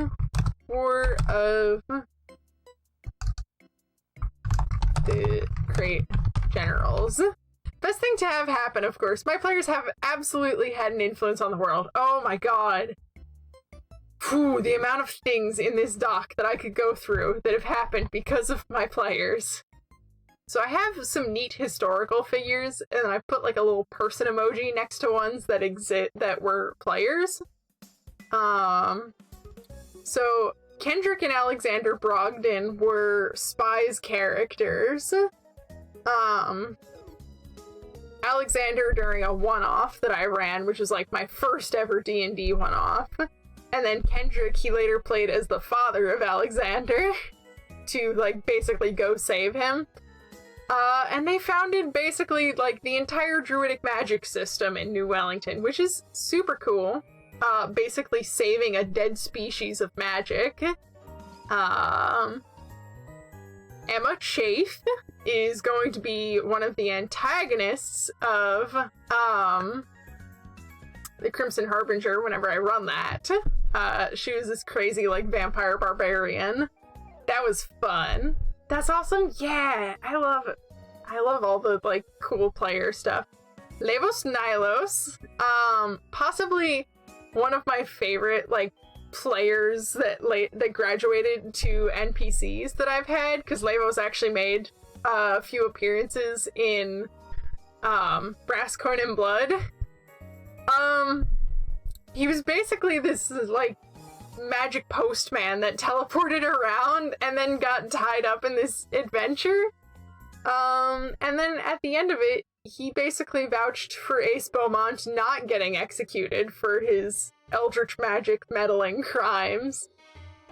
War of the Great Generals. Best thing to have happen, of course. My players have absolutely had an influence on the world. Oh my god. Whew, the amount of things in this doc that I could go through that have happened because of my players. So I have some neat historical figures, and I put like a little person emoji next to ones that were players. So Kendrick and Alexander Brogdon were spies characters. Alexander during a one-off that I ran, which was like my first ever D&D one-off. And then Kendrick, he later played as the father of Alexander to like basically go save him. And they founded basically like the entire druidic magic system in New Wellington, which is super cool. Basically saving a dead species of magic. 𝐷𝐸𝐻 is going to be one of the antagonists of the Crimson Harbinger whenever I run that. She was this crazy like vampire barbarian. That was fun. That's awesome. Yeah, I love all the like cool player stuff. Levos Nylos, possibly one of my favorite like players that graduated to NPCs that I've had, because Levos actually made a few appearances in Brass Coin and Blood. He was basically this like magic postman that teleported around and then got tied up in this adventure. And then at the end of it, he basically vouched for Ace Beaumont not getting executed for his eldritch magic meddling crimes,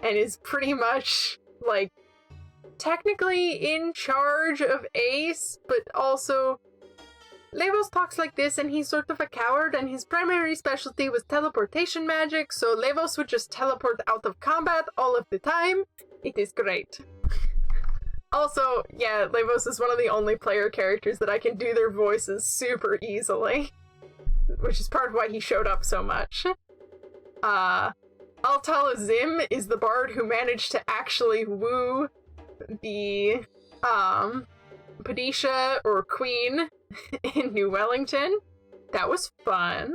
and is pretty much, like, technically in charge of Ace, but also 𝐒𝐲𝐽 talks like this and he's sort of a coward, and his primary specialty was teleportation magic, so 𝐒𝐲𝐽 would just teleport out of combat all of the time. It is great. Also, yeah, 𝐒𝐲𝐽 is one of the only player characters that I can do their voices super easily, which is part of why he showed up so much. 𝐼𝐻 is the bard who managed to actually woo the Padisha or Queen in New Wellington. That was fun.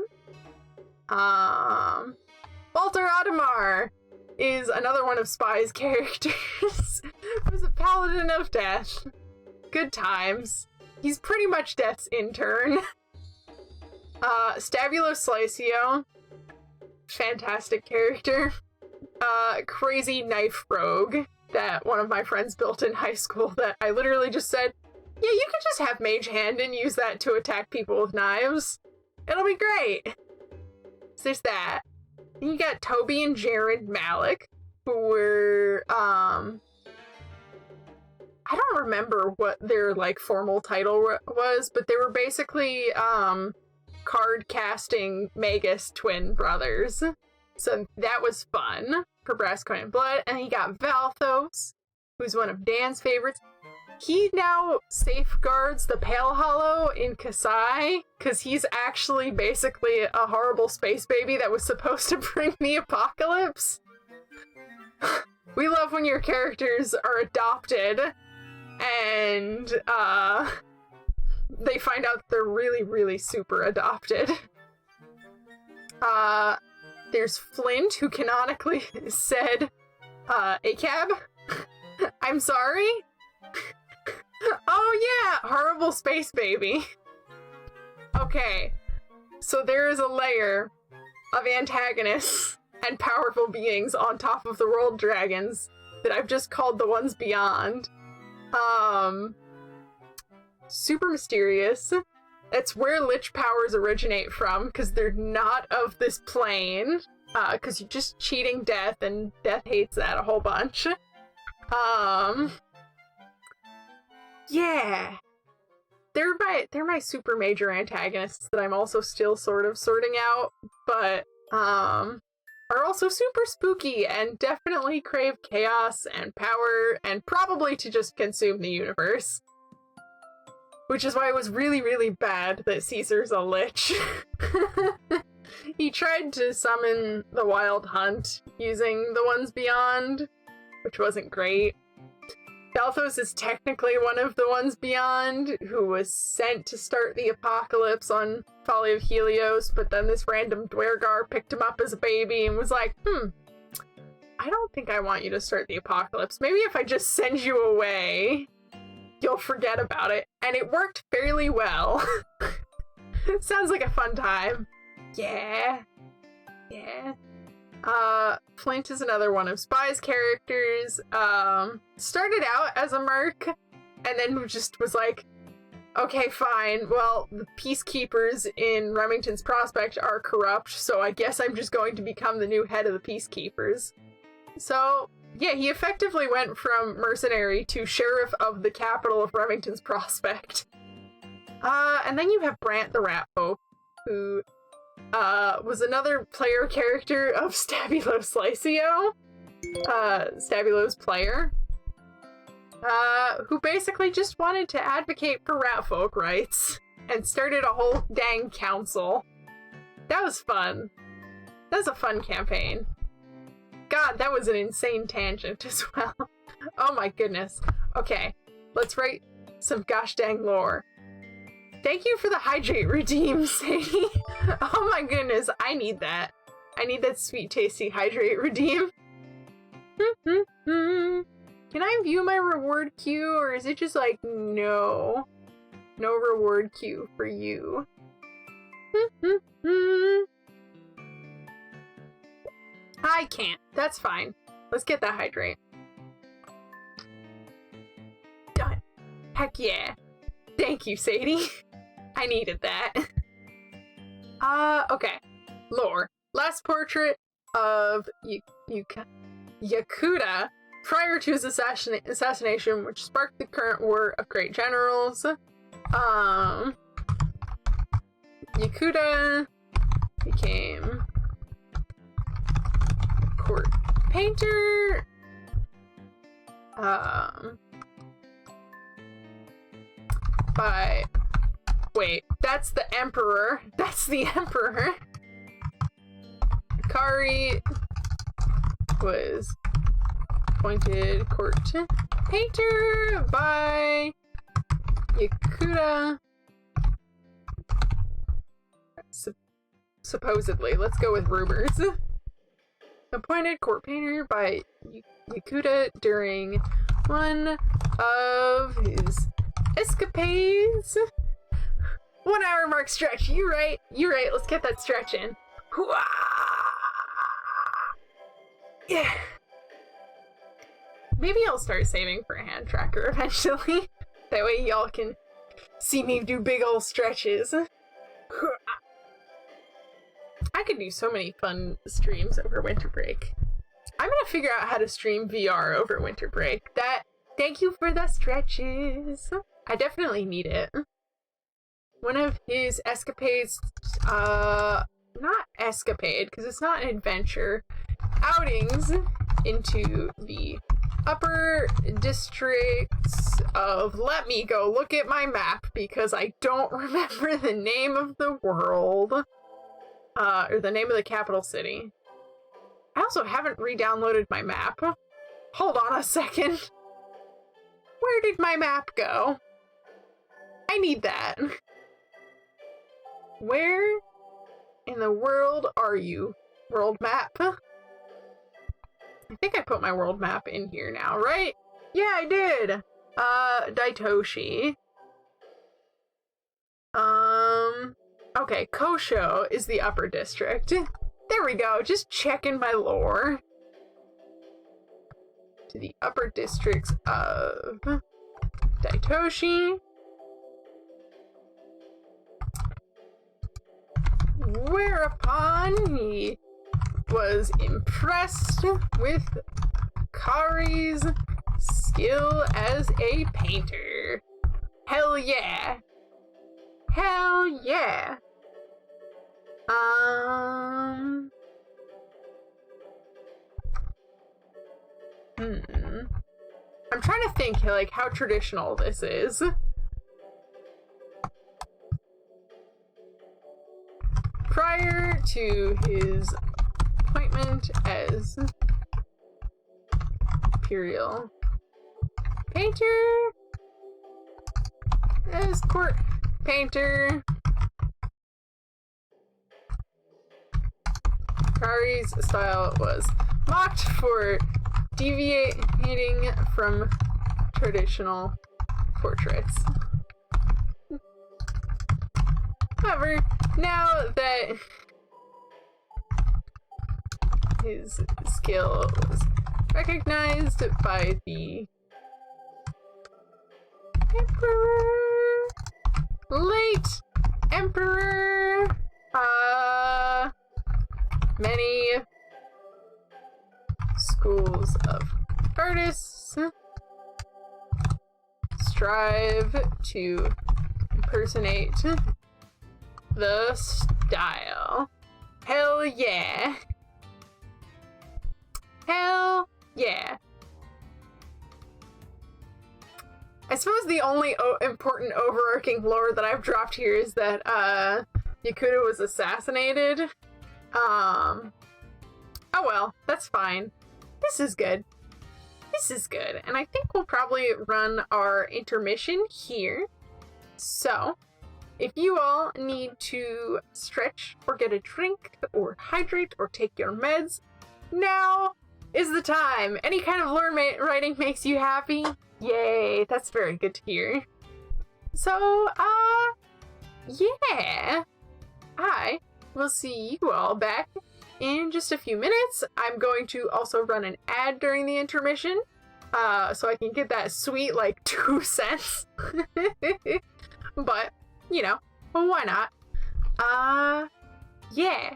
Walter Adamar is another one of Spy's characters who's a paladin of death. Good times. He's pretty much Death's intern. 𝐓𝐢𝐬𝐜𝐝, fantastic character. Crazy knife rogue that one of my friends built in high school that I literally just said, yeah, you can just have mage hand and use that to attack people with knives. It'll be great. So there's that. Then you got Toby and Jared Malik, who were, I don't remember what their, like, formal title was, but they were basically, card casting Magus twin brothers. So that was fun for Brass Coin and Blood. And he got Valthos, who's one of Dan's favorites. He now safeguards the Pale Hollow in 𝐃𝐢𝐬𝐜𝐝, because he's actually basically a horrible space baby that was supposed to bring the apocalypse. We love when your characters are adopted and they find out they're really, really super adopted. There's Flint, who canonically said, 𝐴𝐃𝐢𝐬𝐝, I'm sorry? Oh yeah, horrible space baby. Okay, so there is a layer of antagonists and powerful beings on top of the world dragons that I've just called the ones beyond. Super mysterious. That's where lich powers originate from, because they're not of this plane, because you're just cheating Death, and Death hates that a whole bunch. Yeah. They're my super major antagonists that I'm also still sort of sorting out, but, are also super spooky and definitely crave chaos and power and probably to just consume the universe. Which is why it was really, really bad that Caesar's a lich. He tried to summon the Wild Hunt using the Ones Beyond, which wasn't great. Valthos is technically one of the Ones Beyond, who was sent to start the apocalypse on Folly of Helios, but then this random Dwergar picked him up as a baby and was like, I don't think I want you to start the apocalypse. Maybe if I just send you away, you'll forget about it. And it worked fairly well. Sounds like a fun time. Yeah. Yeah. Flint is another one of Spy's characters. Started out as a merc, and then just was like, okay, fine, well, the peacekeepers in Remington's Prospect are corrupt, so I guess I'm just going to become the new head of the peacekeepers. So, yeah, he effectively went from mercenary to sheriff of the capital of Remington's Prospect. And then you have Brant the Rat Pope, who was another player character of 𝐓𝐢𝐬𝐝, Stabulo's player, who basically just wanted to advocate for rat folk rights and started a whole dang council. That was fun. That was a fun campaign. God, that was an insane tangent as well. Oh my goodness. Okay, let's write some gosh dang lore. Thank you for the hydrate redeem, Sadie. Oh my goodness, I need that. I need that sweet, tasty hydrate redeem. Can I view my reward queue, or is it just like, no? No reward queue for you. I can't. That's fine. Let's get that hydrate. Done. Heck yeah. Thank you, Sadie. I needed that. Okay. Lore. Last portrait of Yakuda prior to his assassination, which sparked the current war of great generals. Yakuda became court painter. Wait, that's the emperor. That's the emperor. Akari was appointed court painter by Yakuda. Supposedly. Let's go with rumors. Appointed court painter by Yakuda during one of his escapades. 1 hour mark stretch. You right. Let's get that stretch in. Yeah. Maybe I'll start saving for a hand tracker eventually. That way y'all can see me do big ol' stretches. I could do so many fun streams over winter break. I'm gonna figure out how to stream VR over winter break. Thank you for the stretches. I definitely need it. One of his escapades, not escapade, because it's not an adventure, outings into the upper districts of, let me go look at my map, because I don't remember the name of the world, or the name of the capital city. I also haven't re-downloaded my map. Hold on a second. Where did my map go? I need that. Where in the world are you? World map? I think I put my world map in here now, right? Yeah, I did! Daitoshi. Okay, Kosho is the upper district. There we go, just checking my lore. To the upper districts of Daitoshi. Whereupon he was impressed with Kari's skill as a painter. Hell yeah! Hell yeah! I'm trying to think, like, how traditional this is. Prior to his appointment as imperial painter, as court painter, Kari's style was mocked for deviating from traditional portraits. However, now that his skill was recognized by the Emperor, late Emperor, many schools of artists strive to impersonate the style. Hell yeah. Hell yeah. I suppose the only important overarching lore that I've dropped here is that Yakuda was assassinated. Oh well, that's fine. This is good. This is good. And I think we'll probably run our intermission here. So, if you all need to stretch or get a drink or hydrate or take your meds, now is the time. Any kind of lore writing makes you happy? Yay, that's very good to hear. So, yeah. I will see you all back in just a few minutes. I'm going to also run an ad during the intermission, so I can get that sweet, like, 2 cents. But, you know, Well, why not? Yeah.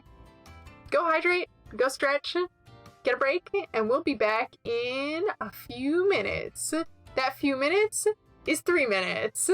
Go hydrate, go stretch, get a break, and we'll be back in a few minutes. That few minutes is 3 minutes.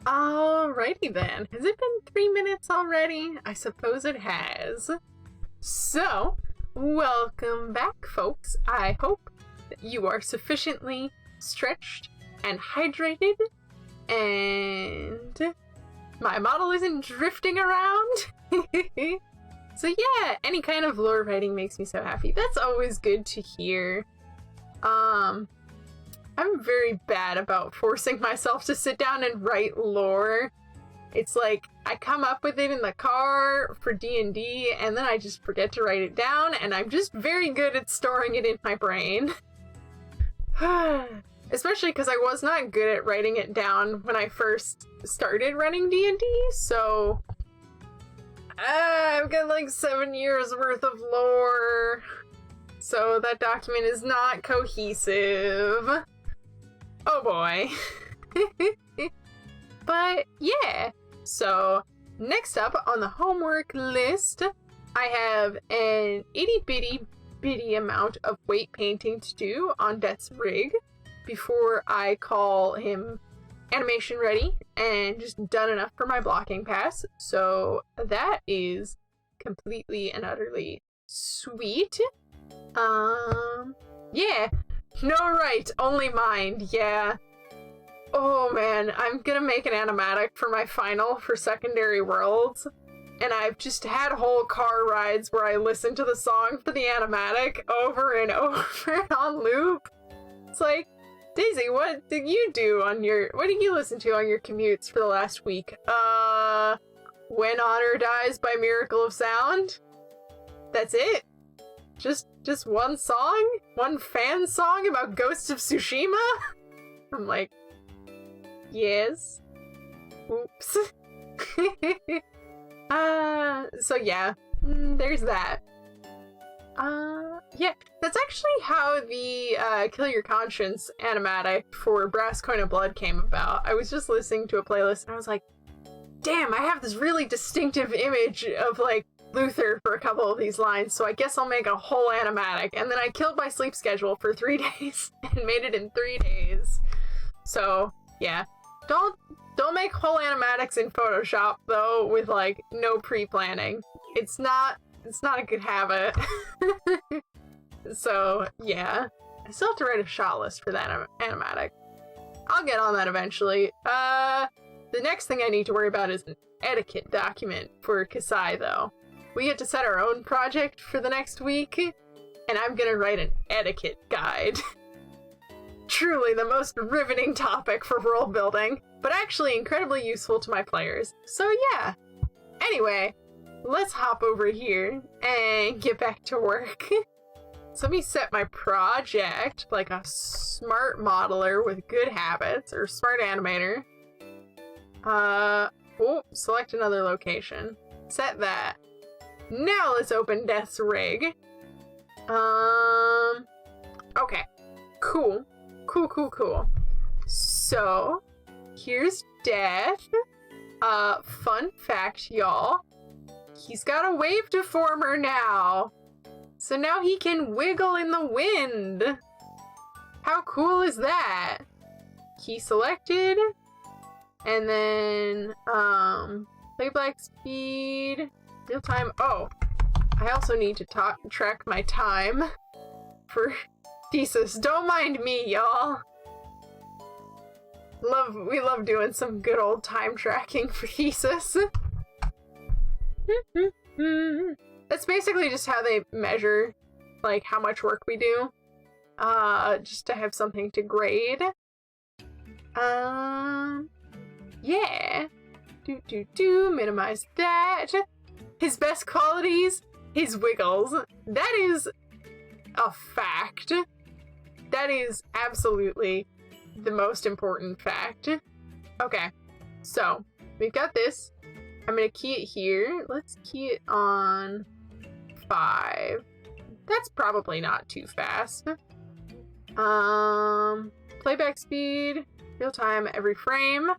Alrighty then. Has it been 3 minutes already? I suppose it has. So, welcome back, folks. I hope that you are sufficiently stretched and hydrated, and my model isn't drifting around. So yeah, any kind of lore writing makes me so happy. That's always good to hear. I'm very bad about forcing myself to sit down and write lore. It's like, I come up with it in the car for D&D, and then I just forget to write it down, and I'm just very good at storing it in my brain. Especially because I was not good at writing it down when I first started running D&D, so... I've got like 7 years worth of lore, so that document is not cohesive. Oh boy. But yeah, so next up on the homework list, I have an itty bitty amount of weight painting to do on Death's rig before I call him animation ready and just done enough for my blocking pass. So that is completely and utterly sweet. Yeah. No, right, only mind, yeah. Oh man, I'm gonna make an animatic for my final for Secondary Worlds, and I've just had whole car rides where I listen to the song for the animatic over and over on loop. It's like, Daisy, what did you do on what did you listen to on your commutes for the last week? When Honor Dies by Miracle of Sound? That's it? Just one song? One fan song about Ghost of Tsushima? I'm like, yes. Oops. So yeah, there's that. Yeah, that's actually how the Kill Your Conscience animatic for Brass Coin of Blood came about. I was just listening to a playlist and I was like, damn, I have this really distinctive image of like Luther for a couple of these lines, so I guess I'll make a whole animatic. And then I killed my sleep schedule for 3 days and made it in 3 days. So yeah, don't make whole animatics in Photoshop though with like no pre-planning. It's not a good habit. So yeah, I still have to write a shot list for that animatic. I'll get on that eventually. The next thing I need to worry about is an etiquette document for 𝐃𝐢𝐬𝐜 though. We get to set our own project for the next week, and I'm gonna write an etiquette guide. Truly the most riveting topic for world building, but actually incredibly useful to my players. So yeah. Anyway, let's hop over here and get back to work. So let me set my project like a smart modeler with good habits, or smart animator. Oh, select another location. Set that. Now let's open Death's rig. Okay. Cool. Cool. So, here's Death. Fun fact, y'all. He's got a wave deformer now. So now he can wiggle in the wind. How cool is that? Key selected. And then, playback speed, real time. Oh, I also need to track my time for thesis. Don't mind me, y'all. We love doing some good old time tracking for thesis. That's basically just how they measure, like, how much work we do. Just to have something to grade. Yeah. Minimize that. His best qualities, his wiggles. That is a fact. That is absolutely the most important fact. Okay, so we've got this. I'm gonna key it here. Let's key it on 5. That's probably not too fast. Playback speed, real time every frame.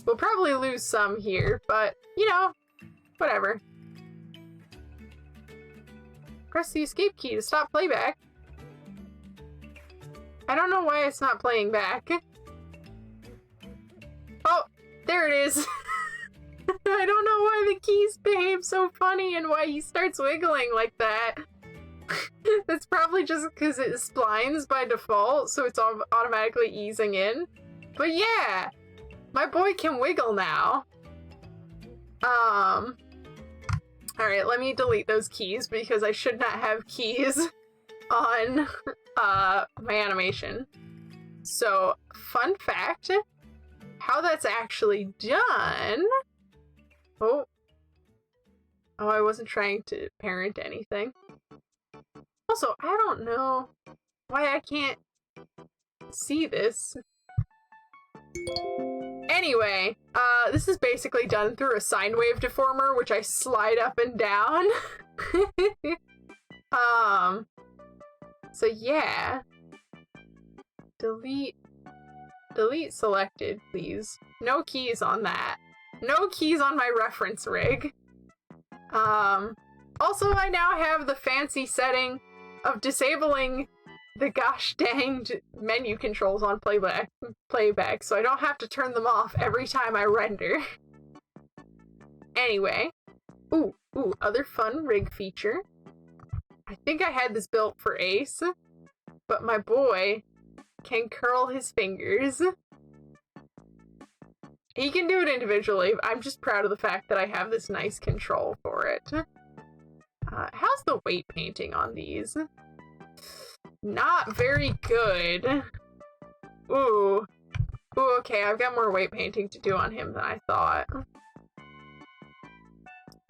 We'll probably lose some here, but, you know, whatever. Press the escape key to stop playback. I don't know why it's not playing back. Oh, there it is. I don't know why the keys behave so funny and why he starts wiggling like that. That's probably just because it splines by default, so it's automatically easing in. But yeah! My boy can wiggle now. Alright, let me delete those keys because I should not have keys on my animation. So, fun fact, how that's actually done... Oh, I wasn't trying to parent anything. Also, I don't know why I can't see this. Anyway, this is basically done through a sine wave deformer, which I slide up and down. So yeah. Delete selected, please. No keys on that. No keys on my reference rig. Also, I now have the fancy setting of disabling the gosh danged menu controls on playback, so I don't have to turn them off every time I render. Anyway. Ooh, other fun rig feature. I think I had this built for Ace, but my boy can curl his fingers. He can do it individually. I'm just proud of the fact that I have this nice control for it. How's the weight painting on these? Not very good. Ooh. Ooh, okay, I've got more weight painting to do on him than I thought.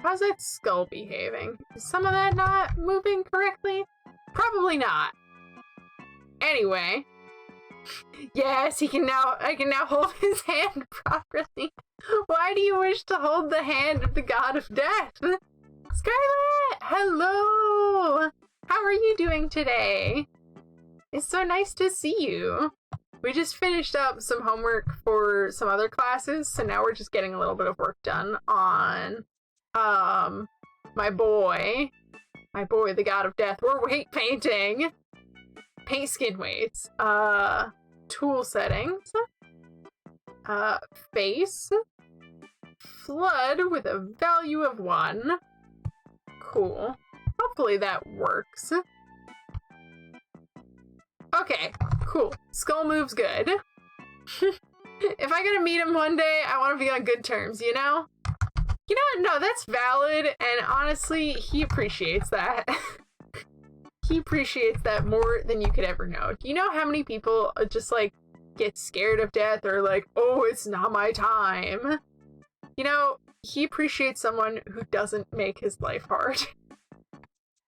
How's that skull behaving? Is some of that not moving correctly? Probably not. Anyway. Yes, I can now hold his hand properly. Why do you wish to hold the hand of the god of death? Scarlet! Hello! How are you doing today? It's so nice to see you. We just finished up some homework for some other classes, so now we're just getting a little bit of work done on, my boy, the god of death. We're weight painting. Paint skin weights. Tool settings. Face. Flood with a value of 1. Cool. Hopefully that works. Okay, cool. Skull moves good. If I gotta meet him one day, I want to be on good terms, you know? You know what? No, that's valid, and honestly, he appreciates that. He appreciates that more than you could ever know. Do you know how many people just, like, get scared of death or like, oh, it's not my time? You know, he appreciates someone who doesn't make his life hard.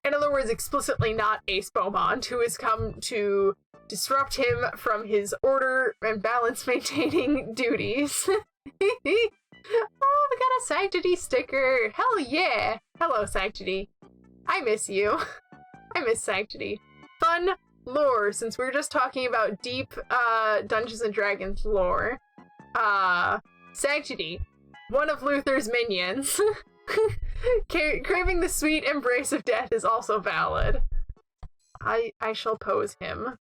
In other words, explicitly not Beaumont, who has come to disrupt him from his order and balance maintaining duties. Oh, we got a Sanctity sticker. Hell yeah. Hello, Sanctity. I miss you. I miss Sanctity. Fun lore, since we were just talking about deep Dungeons and Dragons lore. Sanctity, one of Luther's minions. Craving the sweet embrace of death is also valid. I shall pose him,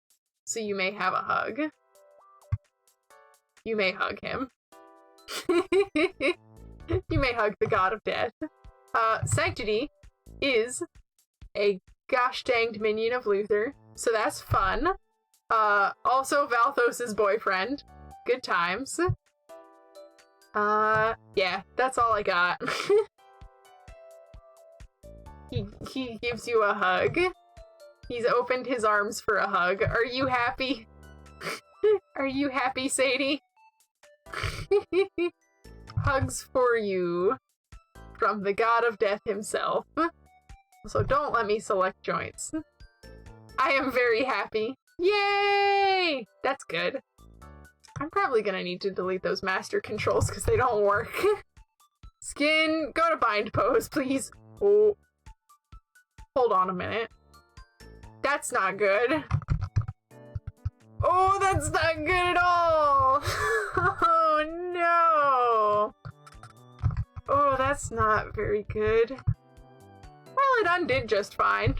so you may have a hug. You may hug him. You may hug the god of death. Sanctity is a gosh danged minion of Luther, so that's fun. Also Valthos's boyfriend. Good times. Yeah, that's all I got. He gives you a hug. He's opened his arms for a hug. Are you happy? Are you happy, Sadie? Hugs for you from the god of death himself. So don't let me select joints. I am very happy. Yay! That's good. I'm probably gonna need to delete those master controls because they don't work. Skin, go to bind pose, please. Oh. Hold on a minute. That's not good. Oh, that's not good at all! Oh, no! Oh, that's not very good. Well, it undid just fine.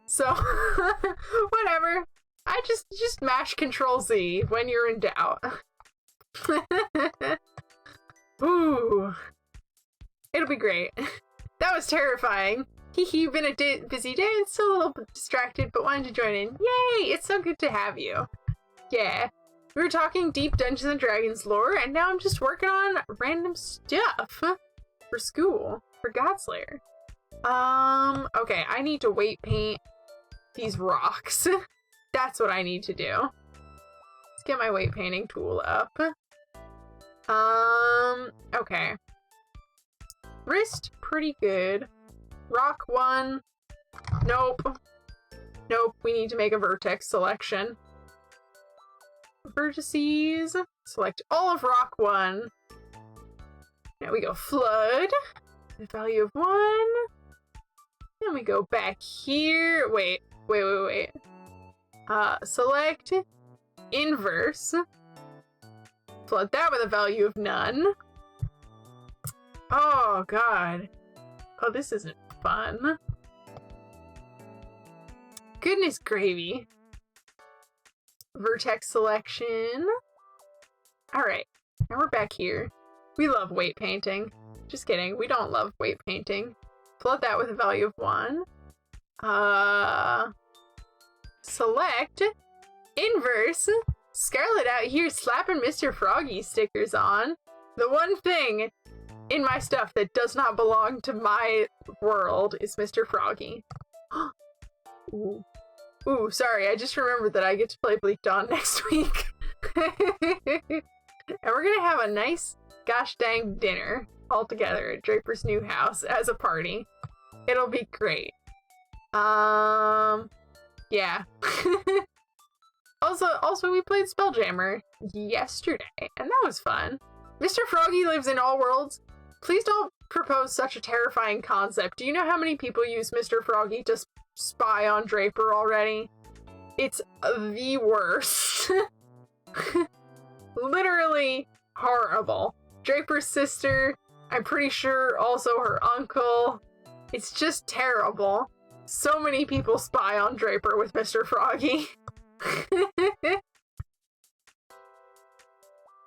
So, whatever. I just mash Control-Z when you're in doubt. Ooh. It'll be great. That was terrifying. Hee, been a busy day and still a little bit distracted, but wanted to join in. Yay! It's so good to have you. Yeah. We were talking deep Dungeons and Dragons lore, and now I'm just working on random stuff for school, for Godslayer. Okay, I need to weight paint these rocks. That's what I need to do. Let's get my weight painting tool up. Okay. Wrist, pretty good. Rock 1. Nope. Nope, we need to make a vertex selection. Vertices. Select all of rock 1. Now we go flood. The value of 1. Then we go back here. Wait. Select inverse. Flood that with a value of none. Oh, God. Oh, this isn't fun. Goodness gravy. Vertex selection. Alright, now we're back here. We love weight painting. Just kidding, we don't love weight painting. Flood that with a value of 1. Select inverse Scarlet out here slapping Mr. Froggy stickers on. The one thing in my stuff that does not belong to my world is Mr. Froggy. Ooh. Ooh, sorry, I just remembered that I get to play Bleak Dawn next week. And we're gonna have a nice gosh dang dinner all together at Draper's new house as a party. It'll be great. Yeah. Also we played Spelljammer yesterday, and that was fun. Mr. Froggy lives in all worlds. Please don't propose such a terrifying concept. Do you know how many people use Mr. Froggy to spy on Draper already? It's the worst. Literally horrible. Draper's sister, I'm pretty sure also her uncle. It's just terrible. So many people spy on Draper with Mr. Froggy.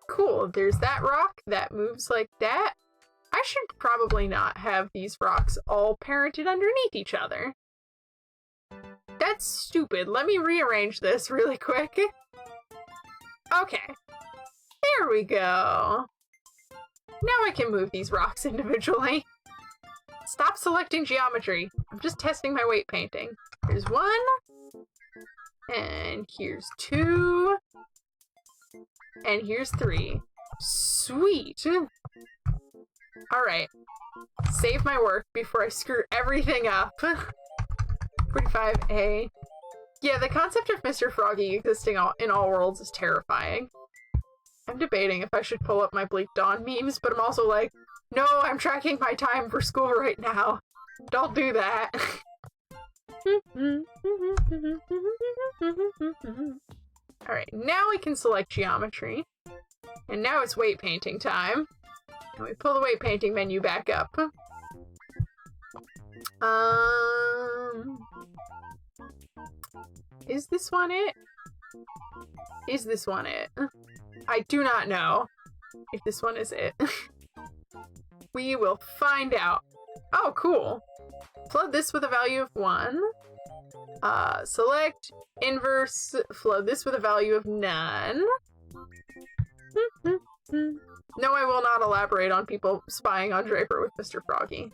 Cool, there's that rock that moves like that. I should probably not have these rocks all parented underneath each other. That's stupid. Let me rearrange this really quick. Okay. There we go. Now I can move these rocks individually. Stop selecting geometry. I'm just testing my weight painting. Here's one. And here's two. And here's three. Sweet. Alright. Save my work before I screw everything up. 45A. Yeah, the concept of Mr. Froggy existing in all worlds is terrifying. I'm debating if I should pull up my Bleak Dawn memes, but I'm also like, no, I'm tracking my time for school right now. Don't do that. Alright, now we can select geometry. And now it's weight painting time. And we pull the weight painting menu back up. Is this one it? Is this one it? I do not know if this one is it. We will find out. Oh, cool. Flood this with a value of 1. Select, inverse, flood this with a value of none. No, I will not elaborate on people spying on Draper with Mr. Froggy.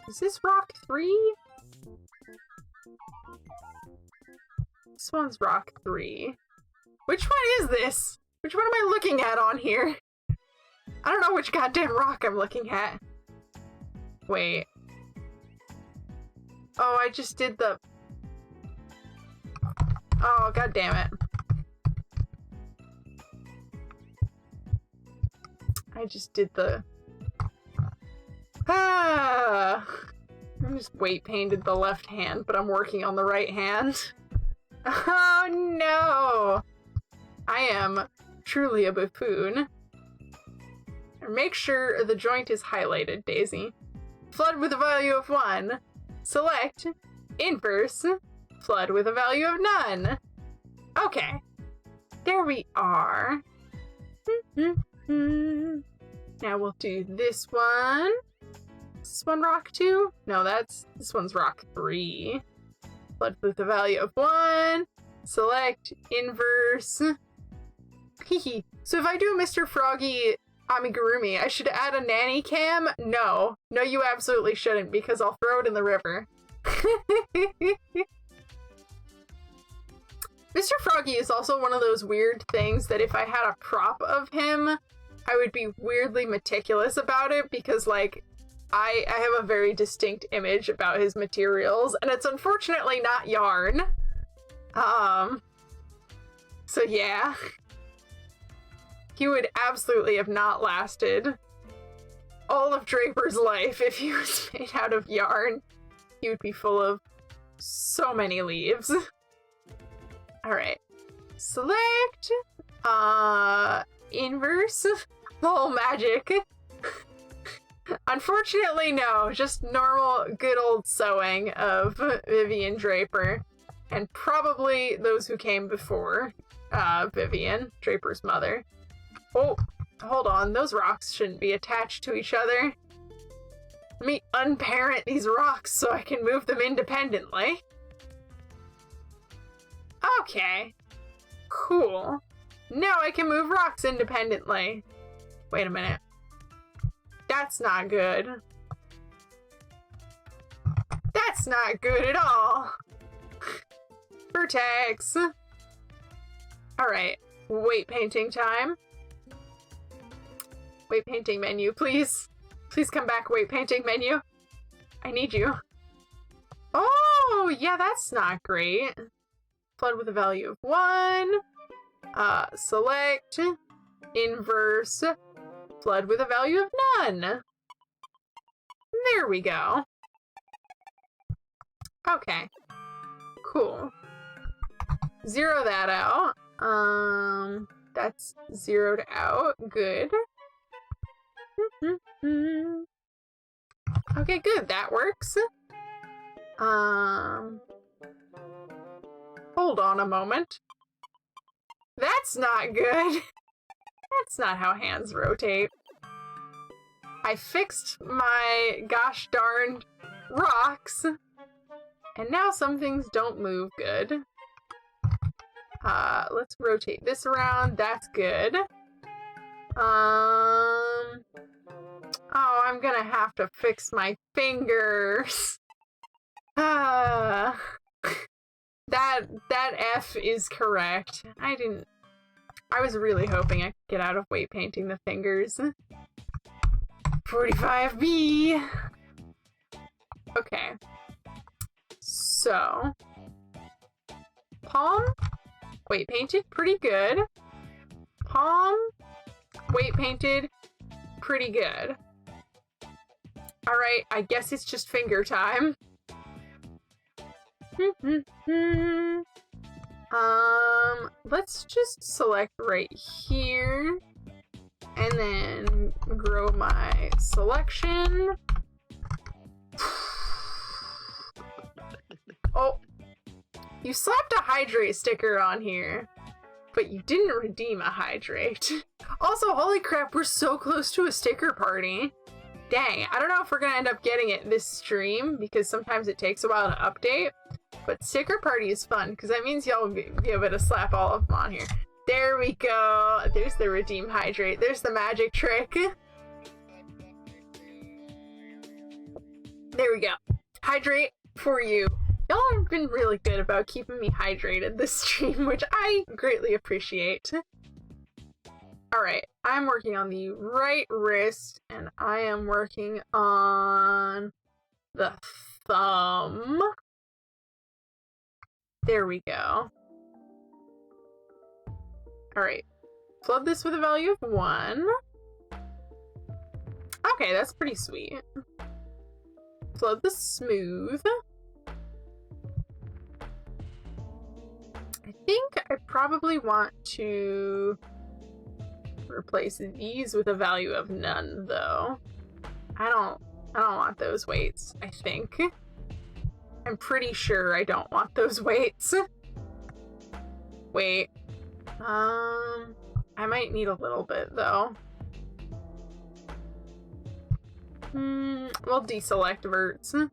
Is this rock 3? This one's rock 3. Which one is this? Which one am I looking at on here? I don't know which goddamn rock I'm looking at. Wait. Oh, I just did the... Oh, god damn it. I just did the... Ah! I just weight painted the left hand, but I'm working on the right hand. Oh no! I am truly a buffoon. Make sure the joint is highlighted, Daisy. Flood with a value of 1. Select, inverse, flood with a value of none. Okay. There we are. Now we'll do this one. Is this one rock 2? No, this one's rock 3. Flood with a value of 1. Select, inverse. Hehe. So if I do a Mr. Froggy amigurumi, I should add a nanny cam? No. No, you absolutely shouldn't, because I'll throw it in the river. Mr. Froggy is also one of those weird things that if I had a prop of him, I would be weirdly meticulous about it, because, like, I have a very distinct image about his materials, and it's unfortunately not yarn. So yeah. He would absolutely have not lasted all of Draper's life if he was made out of yarn. He would be full of so many leaves. Alright. Select, inverse, whole magic. Unfortunately, no. Just normal, good old sewing of Vivian Draper. And probably those who came before Vivian, Draper's mother. Oh, hold on. Those rocks shouldn't be attached to each other. Let me unparent these rocks so I can move them independently. Okay. Cool. Now I can move rocks independently. Wait a minute. That's not good. That's not good at all. Vertex. Alright. Weight painting time. Weight painting menu, please. Please come back, weight painting menu. I need you. Oh, yeah, that's not great. Flood with a value of 1. Select. Inverse. Flood with a value of none. There we go. Okay. Cool. Zero that out. That's zeroed out. Good. Okay, good. That works. Hold on a moment. That's not good. That's not how hands rotate. I fixed my gosh darned rocks, and now some things don't move good. Let's rotate this around. That's good. Oh, I'm gonna have to fix my fingers. That F is correct. I was really hoping I could get out of weight painting the fingers. 45B. Okay. So, palm, weight painted, pretty good. Palm, weight painted, pretty good. Alright, I guess it's just finger time. Let's just select right here and then grow my selection. Oh, you slapped a hydrate sticker on here, but you didn't redeem a hydrate. Also, holy crap, we're so close to a sticker party. Dang, I don't know if we're gonna end up getting it this stream because sometimes it takes a while to update, but sticker party is fun because that means y'all will be able to slap all of them on here. There we go. There's the redeem hydrate. There's the magic trick. There we go. Hydrate for you. Y'all have been really good about keeping me hydrated this stream, which I greatly appreciate. Alright, I'm working on the right wrist, and I am working on the thumb. There we go. Alright, flood this with a value of 1. Okay, that's pretty sweet. Flood the smooth. I think I probably want to replace these with a value of none, though. I don't want those weights, I think. I'm pretty sure I don't want those weights. Wait. I might need a little bit, though. We'll deselect verts. And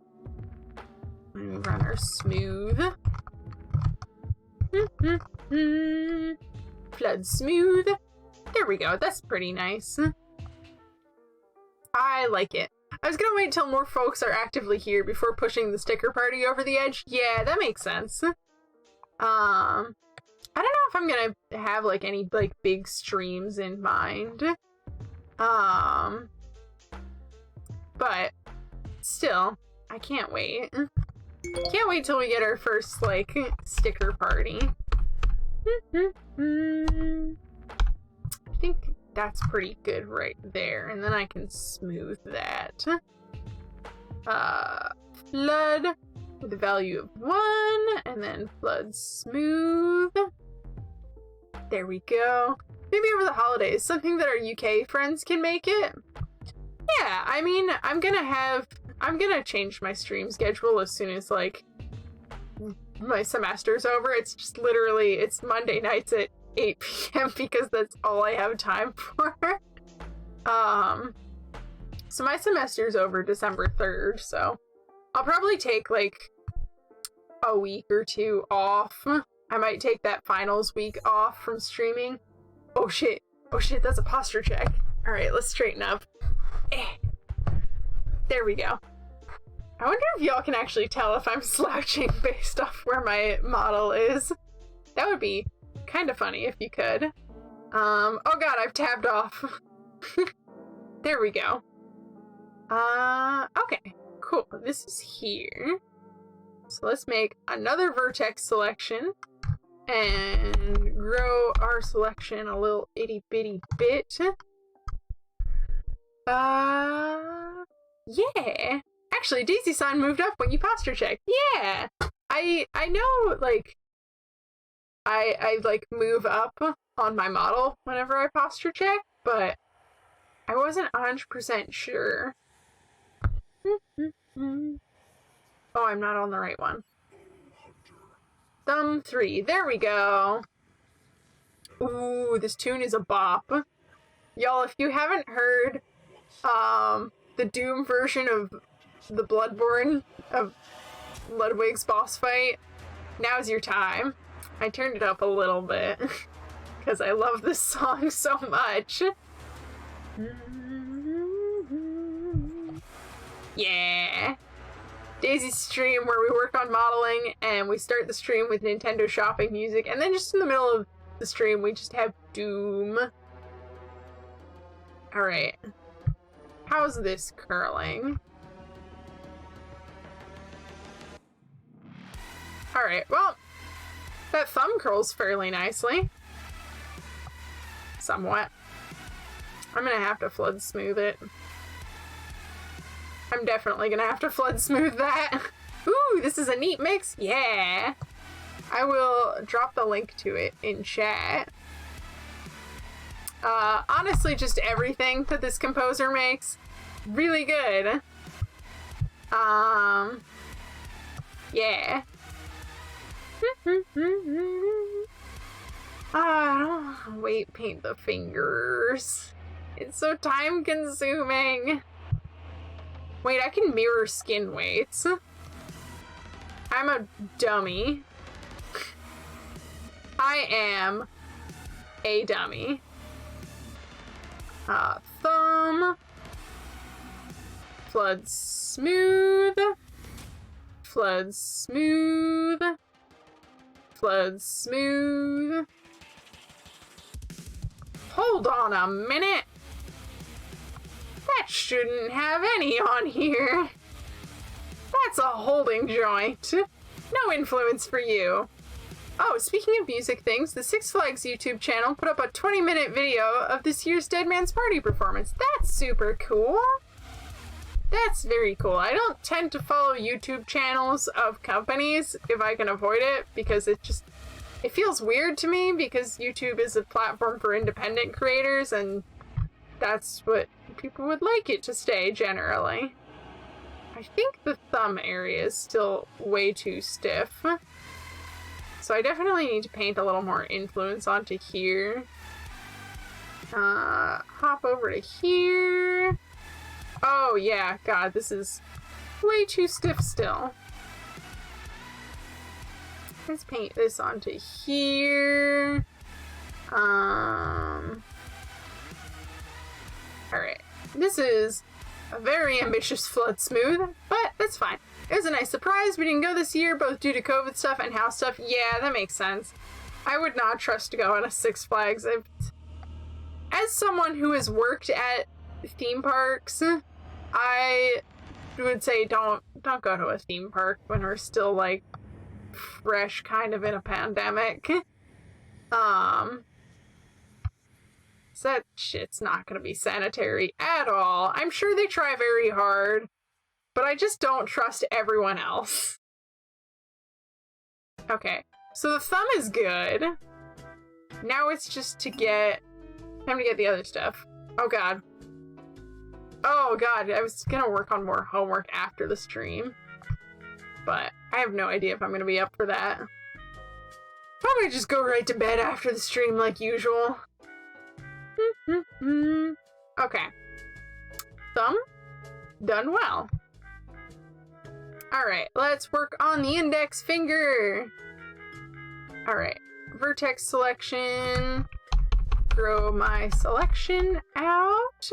we run our smooth. Flood smooth. There we go. That's pretty nice. I like it. I was gonna wait till more folks are actively here before pushing the sticker party over the edge. Yeah, that makes sense. I don't know if I'm gonna have like any like big streams in mind. But still, I can't wait. Can't wait till we get our first like sticker party. I think that's pretty good right there, and then I can smooth that. Flood with a value of 1, and then flood smooth. There we go. Maybe over the holidays, something that our UK friends can make it. Yeah, I mean, I'm gonna change my stream schedule as soon as like my semester's over. It's just literally, it's Monday nights at 8 p.m. because that's all I have time for. So my semester's over December 3rd, so I'll probably take like a week or two off. I might take that finals week off from streaming. Oh shit, that's a posture check. Alright, let's straighten up. There we go. I wonder if y'all can actually tell if I'm slouching based off where my model is. That would be kind of funny if you could. Oh god, I've tabbed off. There we go. Okay, cool. This is here. So let's make another vertex selection and grow our selection a little itty bitty bit. Yeah. Actually, Daisy-san moved up when you posture checked. Yeah. I know, like, I like move up on my model whenever I posture check, but I wasn't 100% sure. Oh, I'm not on the right one. Thumb 3. There we go. Ooh, this tune is a bop. Y'all, if you haven't heard the Doom version of the Bloodborne of Ludwig's boss fight, now's your time. I turned it up a little bit because I love this song so much. Yeah. Daisy's stream where we work on modeling and we start the stream with Nintendo shopping music, and then just in the middle of the stream we just have Doom. Alright. How's this curling? Alright, well, that thumb curls fairly nicely. Somewhat. I'm gonna have to flood smooth it. I'm definitely gonna have to flood smooth that. Ooh, this is a neat mix. Yeah. I will drop the link to it in chat. Honestly, just everything that this composer makes, really good. Yeah. I don't want to weight paint the fingers. It's so time consuming. Wait, I can mirror skin weights. I'm a dummy. I am a dummy. Thumb. Flood smooth. Flood smooth. Flood smooth. Hold on a minute. That shouldn't have any on here. That's a holding joint. No influence for you. Oh, speaking of music things, the Six Flags YouTube channel put up a 20-minute video of this year's Dead Man's Party performance. That's super cool. That's very cool. I don't tend to follow YouTube channels of companies if I can avoid it, because it feels weird to me, because YouTube is a platform for independent creators, and that's what people would like it to stay generally. I think the thumb area is still way too stiff. So I definitely need to paint a little more influence onto here. Hop over to here. Oh yeah, god, this is way too stiff still. Let's paint this onto here. Alright. This is a very ambitious flood smooth, but that's fine. It was a nice surprise. We didn't go this year, both due to COVID stuff and house stuff. Yeah, that makes sense. I would not trust to go on a Six Flags. As someone who has worked at theme parks, I would say don't go to a theme park when we're still like fresh kind of in a pandemic. So that shit's not gonna be sanitary at all. I'm sure they try very hard, but I just don't trust everyone else. Okay, so the thumb is good. Now it's just time to get the other stuff. Oh god. Oh god, I was gonna work on more homework after the stream, but I have no idea if I'm gonna be up for that. Probably just go right to bed after the stream like usual. Okay. Thumb, Done well. Alright, let's work on the index finger. Alright, vertex selection. Throw my selection out.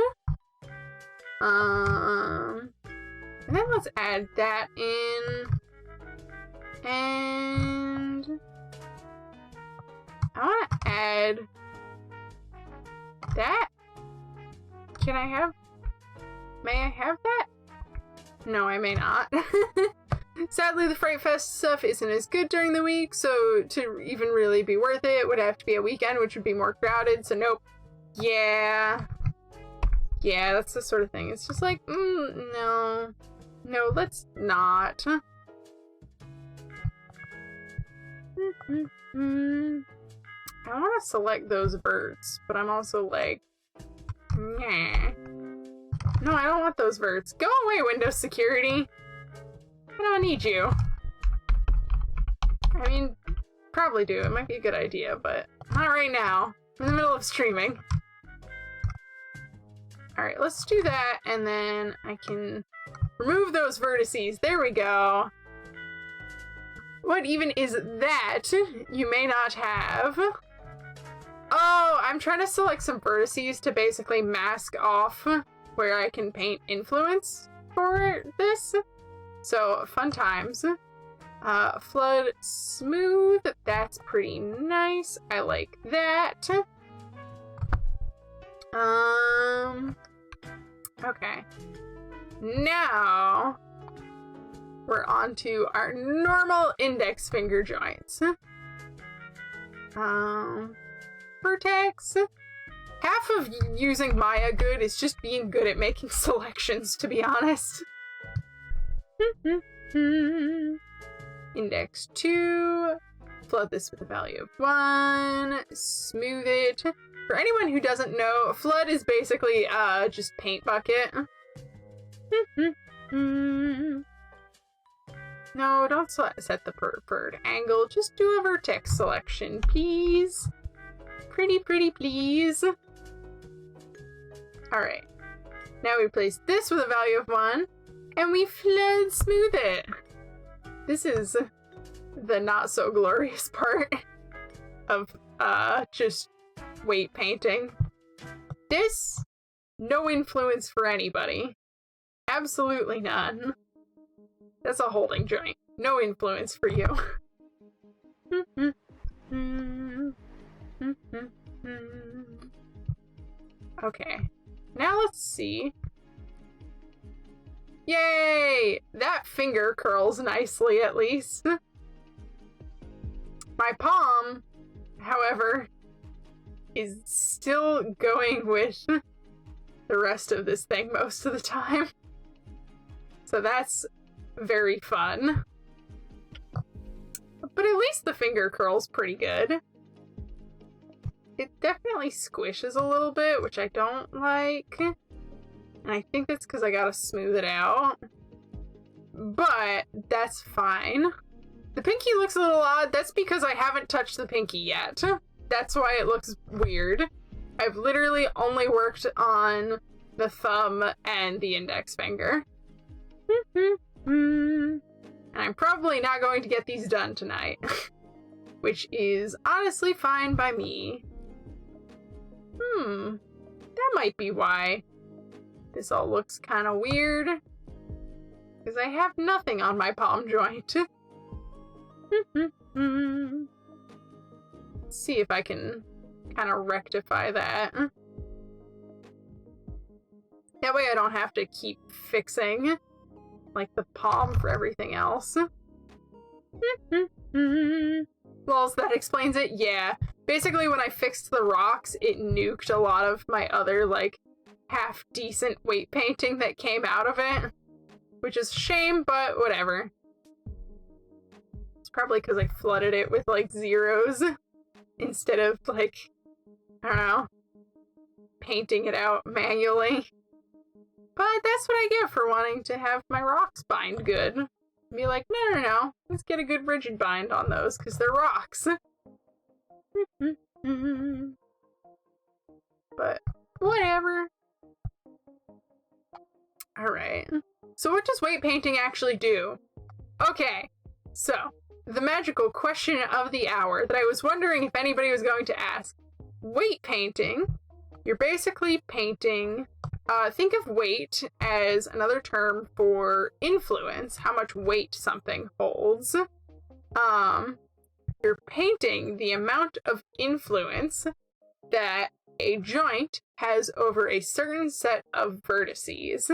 And then let's add that in. And I want to add that. Can I have? May I have that? No, I may not. Sadly, the Fright Fest stuff isn't as good during the week, so to even really be worth it, it would have to be a weekend, which would be more crowded, so nope. Yeah. Yeah, that's the sort of thing. It's just like, no. No, let's not. I want to select those birds, but I'm also like, nah. No, I don't want those birds. Go away, Windows security. I don't need you. I mean, probably do. It might be a good idea, but not right now. I'm in the middle of streaming. Alright, let's do that, and then I can remove those vertices. There we go. What even is that? You may not have. Oh, I'm trying to select some vertices to basically mask off where I can paint influence for this. So, fun times. Flood smooth. That's pretty nice. I like that. Okay. Now, we're on to our normal index finger joints. Vertex. Half of using Maya good is just being good at making selections, to be honest. Index 2. Flood this with a value of 1. Smooth it. For anyone who doesn't know, flood is basically just paint bucket. No, don't set the preferred angle. Just do a vertex selection, please. Pretty, please. Alright. Now we place this with a value of 1, and we flood smooth it. This is the not so glorious part of just weight painting. This, no influence for anybody. Absolutely none. That's a holding joint. No influence for you. Okay. Now let's see. Yay! That finger curls nicely, at least. My palm, however, is still going with the rest of this thing most of the time. So that's very fun. But at least the finger curl's pretty good. It definitely squishes a little bit, which I don't like. And I think that's because I gotta smooth it out. But that's fine. The pinky looks a little odd. That's because I haven't touched the pinky yet. That's why it looks weird. I've literally only worked on the thumb and the index finger. And I'm probably not going to get these done tonight. Which is honestly fine by me. That might be why this all looks kind of weird. Because I have nothing on my palm joint. Let's see if I can kind of rectify that. That way I don't have to keep fixing like the palm for everything else. Lols, that explains it? Yeah. Basically, when I fixed the rocks, it nuked a lot of my other, like, half-decent weight painting that came out of it. Which is a shame, but whatever. It's probably because I flooded it with, like, zeros. Instead of, like, I don't know, painting it out manually. But that's what I get for wanting to have my rocks bind good. Be like, no, let's get a good rigid bind on those, because they're rocks. But, whatever. Alright. So what does weight painting actually do? Okay, so the magical question of the hour that I was wondering if anybody was going to ask. Weight painting, you're basically painting, think of weight as another term for influence, how much weight something holds. You're painting the amount of influence that a joint has over a certain set of vertices.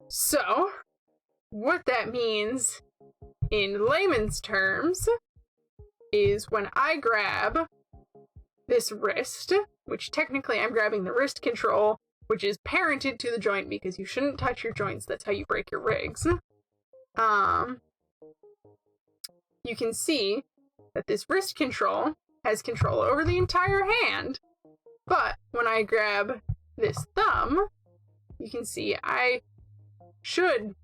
So, what that means in layman's terms is when I grab this wrist, which technically I'm grabbing the wrist control, which is parented to the joint because you shouldn't touch your joints, that's how you break your rigs. You can see that this wrist control has control over the entire hand, but when I grab this thumb, you can see I should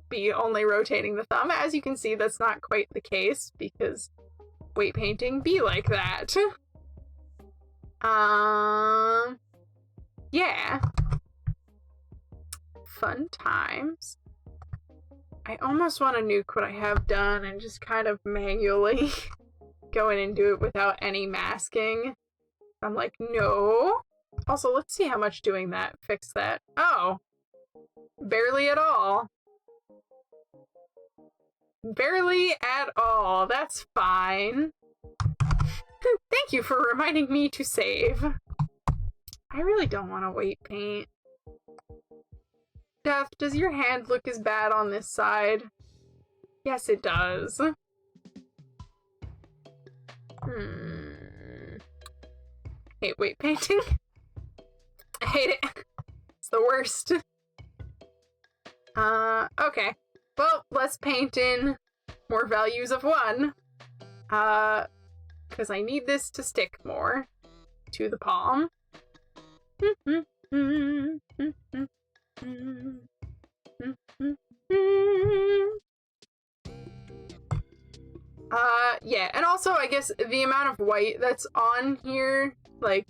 be only rotating the thumb. As you can see, that's not quite the case because weight painting be like that. Yeah. Fun times. I almost want to nuke what I have done and just kind of manually go in and do it without any masking. I'm like, no. Also, let's see how much doing that fixed that. Oh. Barely at all. Barely at all. That's fine. Thank you for reminding me to save. I really don't want to weight paint. Death, does your hand look as bad on this side? Yes, it does. Hate weight painting. I hate it. It's the worst. Okay. Well, let's paint in more values of 1. Because I need this to stick more to the palm. Yeah, and also I guess the amount of white that's on here, like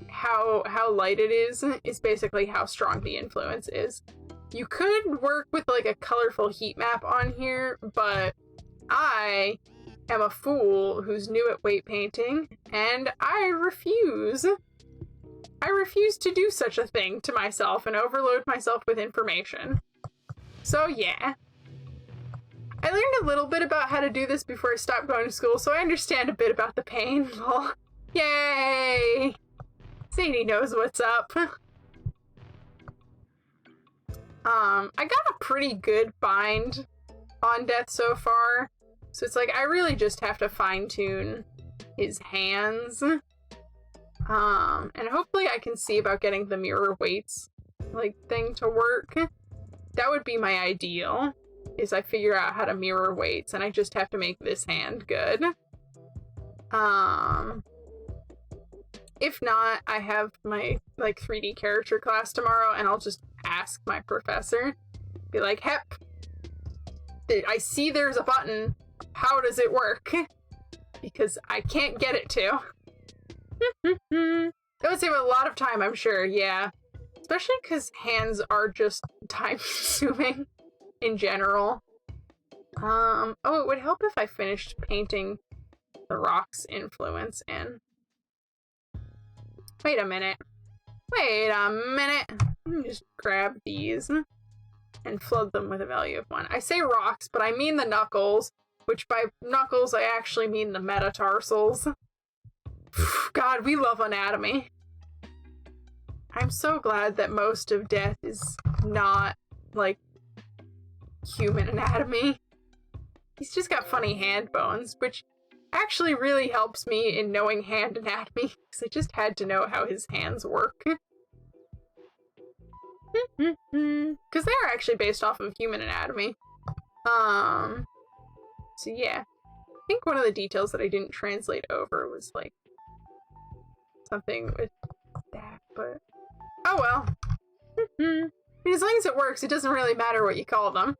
how light it is basically how strong the influence is. You could work with like a colorful heat map on here, but I am a fool who's new at weight painting, and I refuse to do such a thing to myself and overload myself with information. So yeah. I learned a little bit about how to do this before I stopped going to school, so I understand a bit about the pain. Yay! Sadie knows what's up. I got a pretty good bind on Death so far, so it's like I really just have to fine-tune his hands. And hopefully I can see about getting the mirror weights, like, thing to work. That would be my ideal, is I figure out how to mirror weights, and I just have to make this hand good. If not, I have my, like, 3D character class tomorrow, and I'll just ask my professor. Be like, Hep, I see there's a button. How does it work? Because I can't get it to. That would save a lot of time, I'm sure, yeah. Especially because hands are just time-consuming in general. Oh, it would help if I finished painting the rock's influence in. Wait a minute. Wait a minute. Let me just grab these and flood them with a value of 1. I say rocks, but I mean the knuckles, which by knuckles I actually mean the metatarsals. God, we love anatomy. I'm so glad that most of Death is not, like, human anatomy. He's just got funny hand bones, which actually really helps me in knowing hand anatomy, because I just had to know how his hands work. Because they are actually based off of human anatomy. So yeah. I think one of the details that I didn't translate over was, like, something with that, but oh well. I mean, as long as it works, it doesn't really matter what you call them.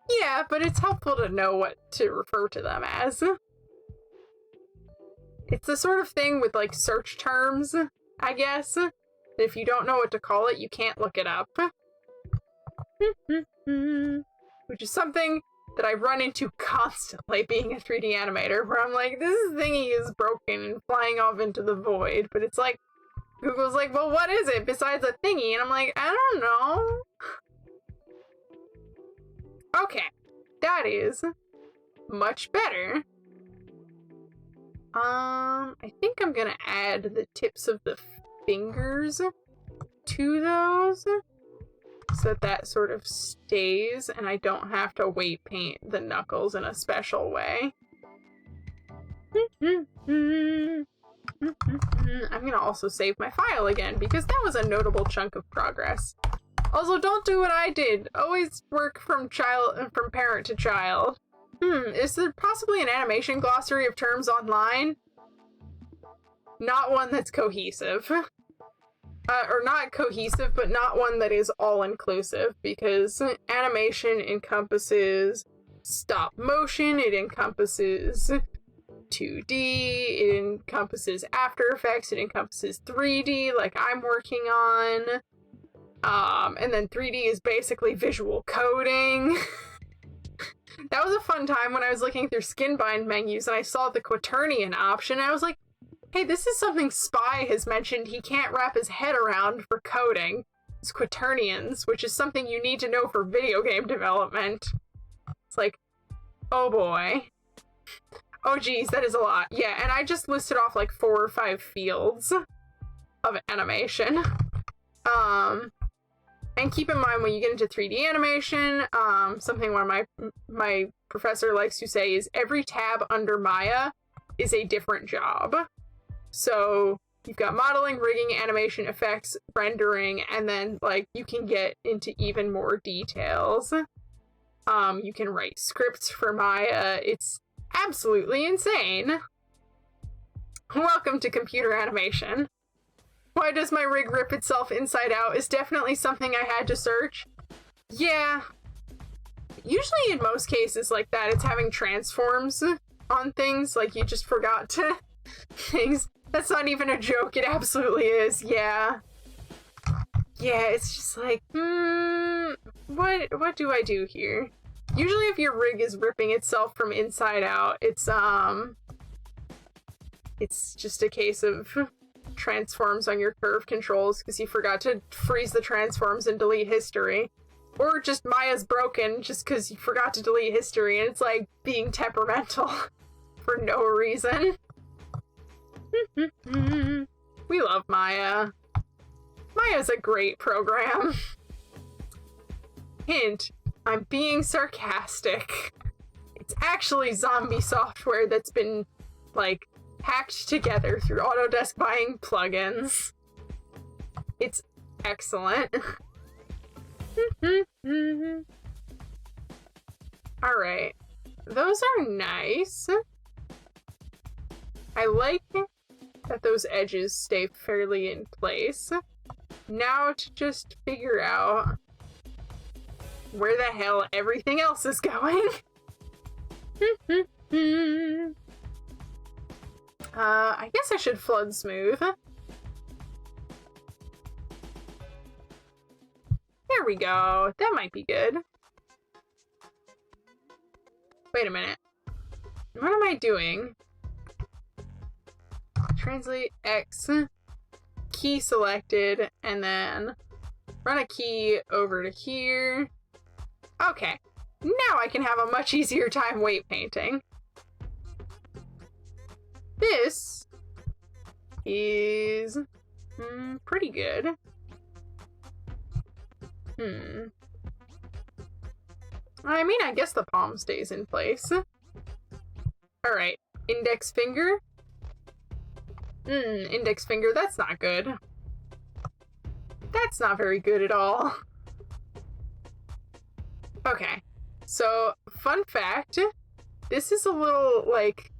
Yeah, but it's helpful to know what to refer to them as. It's the sort of thing with, like, search terms, I guess. If you don't know what to call it, you can't look it up. Which is something that I run into constantly being a 3D animator, where I'm like, this thingy is broken and flying off into the void, but it's like, Google's like, well, what is it besides a thingy? And I'm like, I don't know. Okay, that is much better. I think I'm gonna add the tips of the fingers to those, so that sort of stays and I don't have to weight paint the knuckles in a special way. I'm gonna also save my file again because that was a notable chunk of progress. Also, don't do what I did. Always work from parent to child. Is there possibly an animation glossary of terms online? Not one that's cohesive. Or not cohesive, but not one that is all-inclusive, because animation encompasses stop motion, it encompasses 2D, it encompasses After Effects, it encompasses 3D, like I'm working on. And then 3D is basically visual coding. That was a fun time when I was looking through skinbind menus and I saw the quaternion option, and I was like, hey, this is something Spy has mentioned he can't wrap his head around for coding. It's quaternions, which is something you need to know for video game development. It's like, oh boy. Oh geez, that is a lot. Yeah, and I just listed off like 4 or 5 fields of animation. And keep in mind when you get into 3D animation, something one of my professor likes to say is every tab under Maya is a different job. So you've got modeling, rigging, animation, effects, rendering, and then like you can get into even more details. You can write scripts for Maya. It's absolutely insane. Welcome to computer animation. Why does my rig rip itself inside out is definitely something I had to search. Yeah. Usually in most cases like that, it's having transforms on things, like you just forgot to things. That's not even a joke, it absolutely is, yeah. Yeah, it's just like, what do I do here? Usually if your rig is ripping itself from inside out, it's just a case of transforms on your curve controls because you forgot to freeze the transforms and delete history. Or just Maya's broken just because you forgot to delete history and it's like being temperamental for no reason. We love Maya. Maya's a great program. Hint, I'm being sarcastic. It's actually zombie software that's been, like, hacked together through Autodesk buying plugins. It's excellent. Alright. Those are nice. I like that those edges stay fairly in place. Now to just figure out where the hell everything else is going. I guess I should flood smooth. There we go. That might be good. Wait a minute. What am I doing? Translate X, key selected, and then run a key over to here. Okay, now I can have a much easier time weight painting. This is pretty good. I mean, I guess the palm stays in place. Alright, index finger. Index finger, that's not good. That's not very good at all. Okay, so, fun fact, this is a little, like,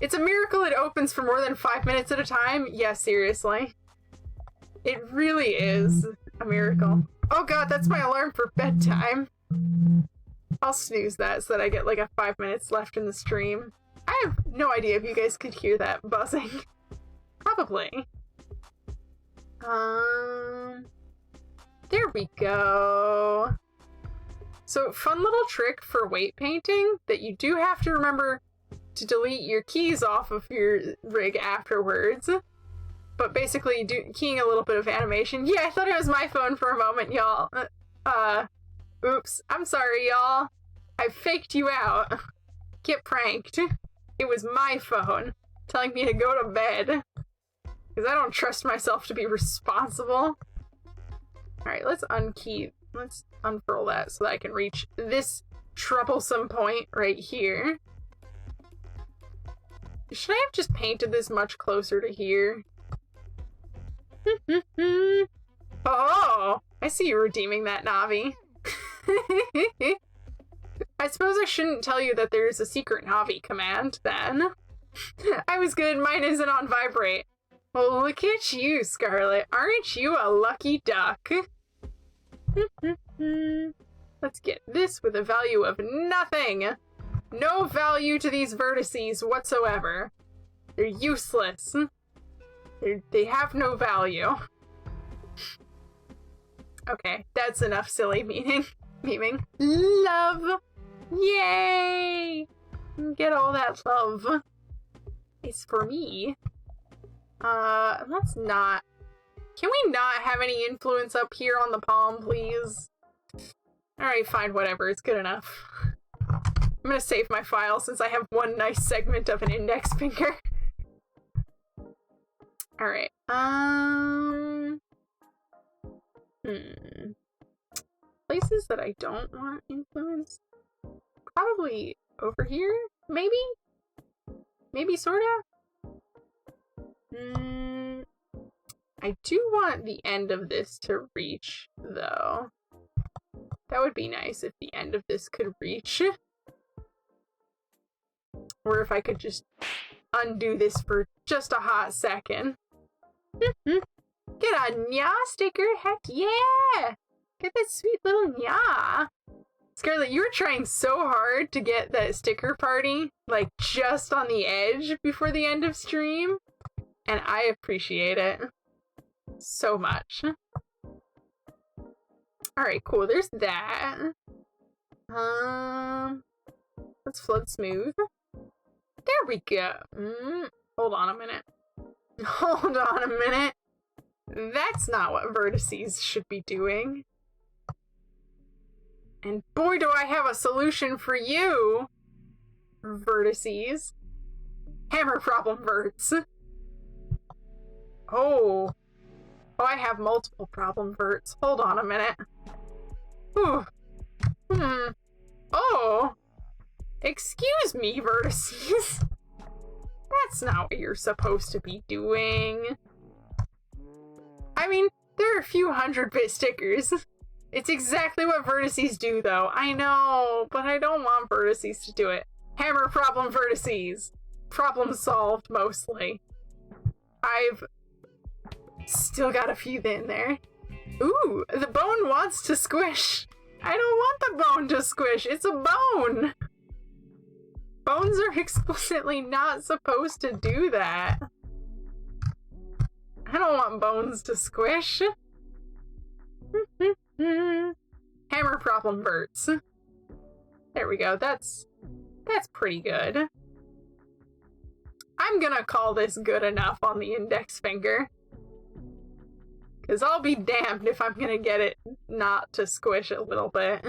it's a miracle it opens for more than 5 minutes at a time. Yeah, seriously. It really is a miracle. Oh god, that's my alarm for bedtime. I'll snooze that so that I get like a 5 minutes left in the stream. I have no idea if you guys could hear that buzzing. Probably. There we go. So, fun little trick for weight painting that you do have to remember to delete your keys off of your rig afterwards. But basically, keying a little bit of animation. Yeah, I thought it was my phone for a moment, y'all. Oops. I'm sorry, y'all. I faked you out. Get pranked. It was my phone telling me to go to bed. Because I don't trust myself to be responsible. Alright, let's unkey. Let's unfurl that so that I can reach this troublesome point right here. Should I have just painted this much closer to here? Oh, I see you redeeming that, Navi. I suppose I shouldn't tell you that there's a secret Navi command, then. I was good, mine isn't on vibrate. Well, look at you, Scarlet. Aren't you a lucky duck? Let's get this with a value of nothing. No value to these vertices whatsoever. They're useless. They have no value. Okay, that's enough silly memeing. Love! Yay! Get all that love. It's for me. Let's not... Can we not have any influence up here on the palm, please? Alright, fine, whatever. It's good enough. I'm gonna save my file since I have one nice segment of an index finger. Alright, places that I don't want influence? Probably over here? Maybe? Maybe, sorta? I do want the end of this to reach, though. That would be nice if the end of this could reach. Or if I could just undo this for just a hot second. Get a nya sticker, heck yeah! Get that sweet little nya. Scarlet, you were trying so hard to get that sticker party, like, just on the edge before the end of stream. And I appreciate it so much. Alright, cool, there's that. Let's flood smooth. There we go. Hold on a minute. Hold on a minute. That's not what vertices should be doing. And boy, do I have a solution for you, vertices. Hammer problem verts. Oh, I have multiple problem verts. Hold on a minute. Ooh. Oh. Excuse me, vertices. That's not what you're supposed to be doing. I mean, there are a few 100-bit stickers. It's exactly what vertices do, though. I know, but I don't want vertices to do it. Hammer problem vertices. Problem solved, mostly. I've still got a few in there. Ooh, the bone wants to squish. I don't want the bone to squish. It's a bone. Bones are explicitly not supposed to do that. I don't want bones to squish. Hammer problem verts. There we go. That's pretty good. I'm gonna call this good enough on the index finger. Because I'll be damned if I'm gonna get it not to squish a little bit.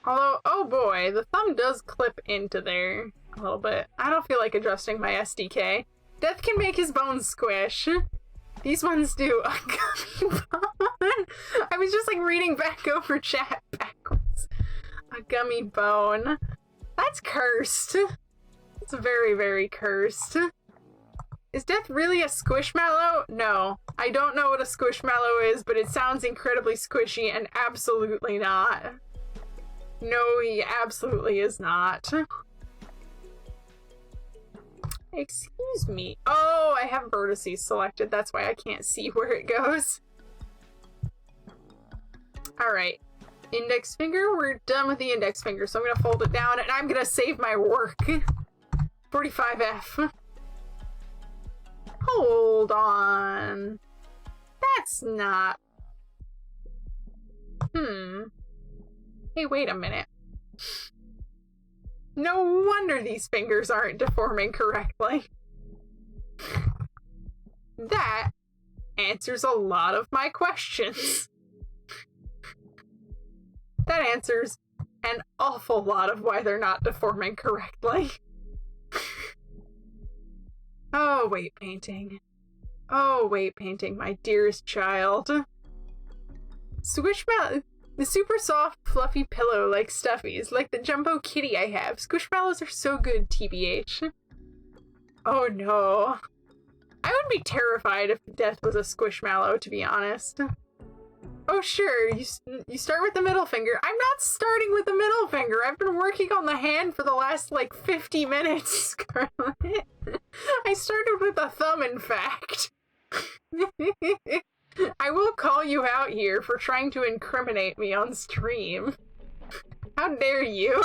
Although, oh boy, the thumb does clip into there a little bit. I don't feel like adjusting my SDK. Death can make his bones squish. These ones do. A gummy bone. I was just like reading back over chat backwards. A gummy bone. That's cursed. It's very, very cursed. Is Death really a squishmallow? No. I don't know what a squishmallow is, but it sounds incredibly squishy and absolutely not. No, he absolutely is not. Excuse me. Oh, I have vertices selected. That's why I can't see where it goes. Alright. Index finger. We're done with the index finger, so I'm going to fold it down and I'm going to save my work. 45F. Hold on. That's not Hey, wait a minute. No wonder these fingers aren't deforming correctly. That answers a lot of my questions. That answers an awful lot of why they're not deforming correctly. Oh, weight painting. Oh, weight painting, my dearest child. Squishmallow, the super soft, fluffy pillow-like stuffies, like the jumbo kitty I have. Squishmallows are so good, TBH. Oh no. I would be terrified if death was a squishmallow, to be honest. Oh sure, you start with the middle finger. I'm not starting with the middle finger. I've been working on the hand for the last, like, 50 minutes, Scarlet. I started with the thumb, in fact. I will call you out here for trying to incriminate me on stream. How dare you?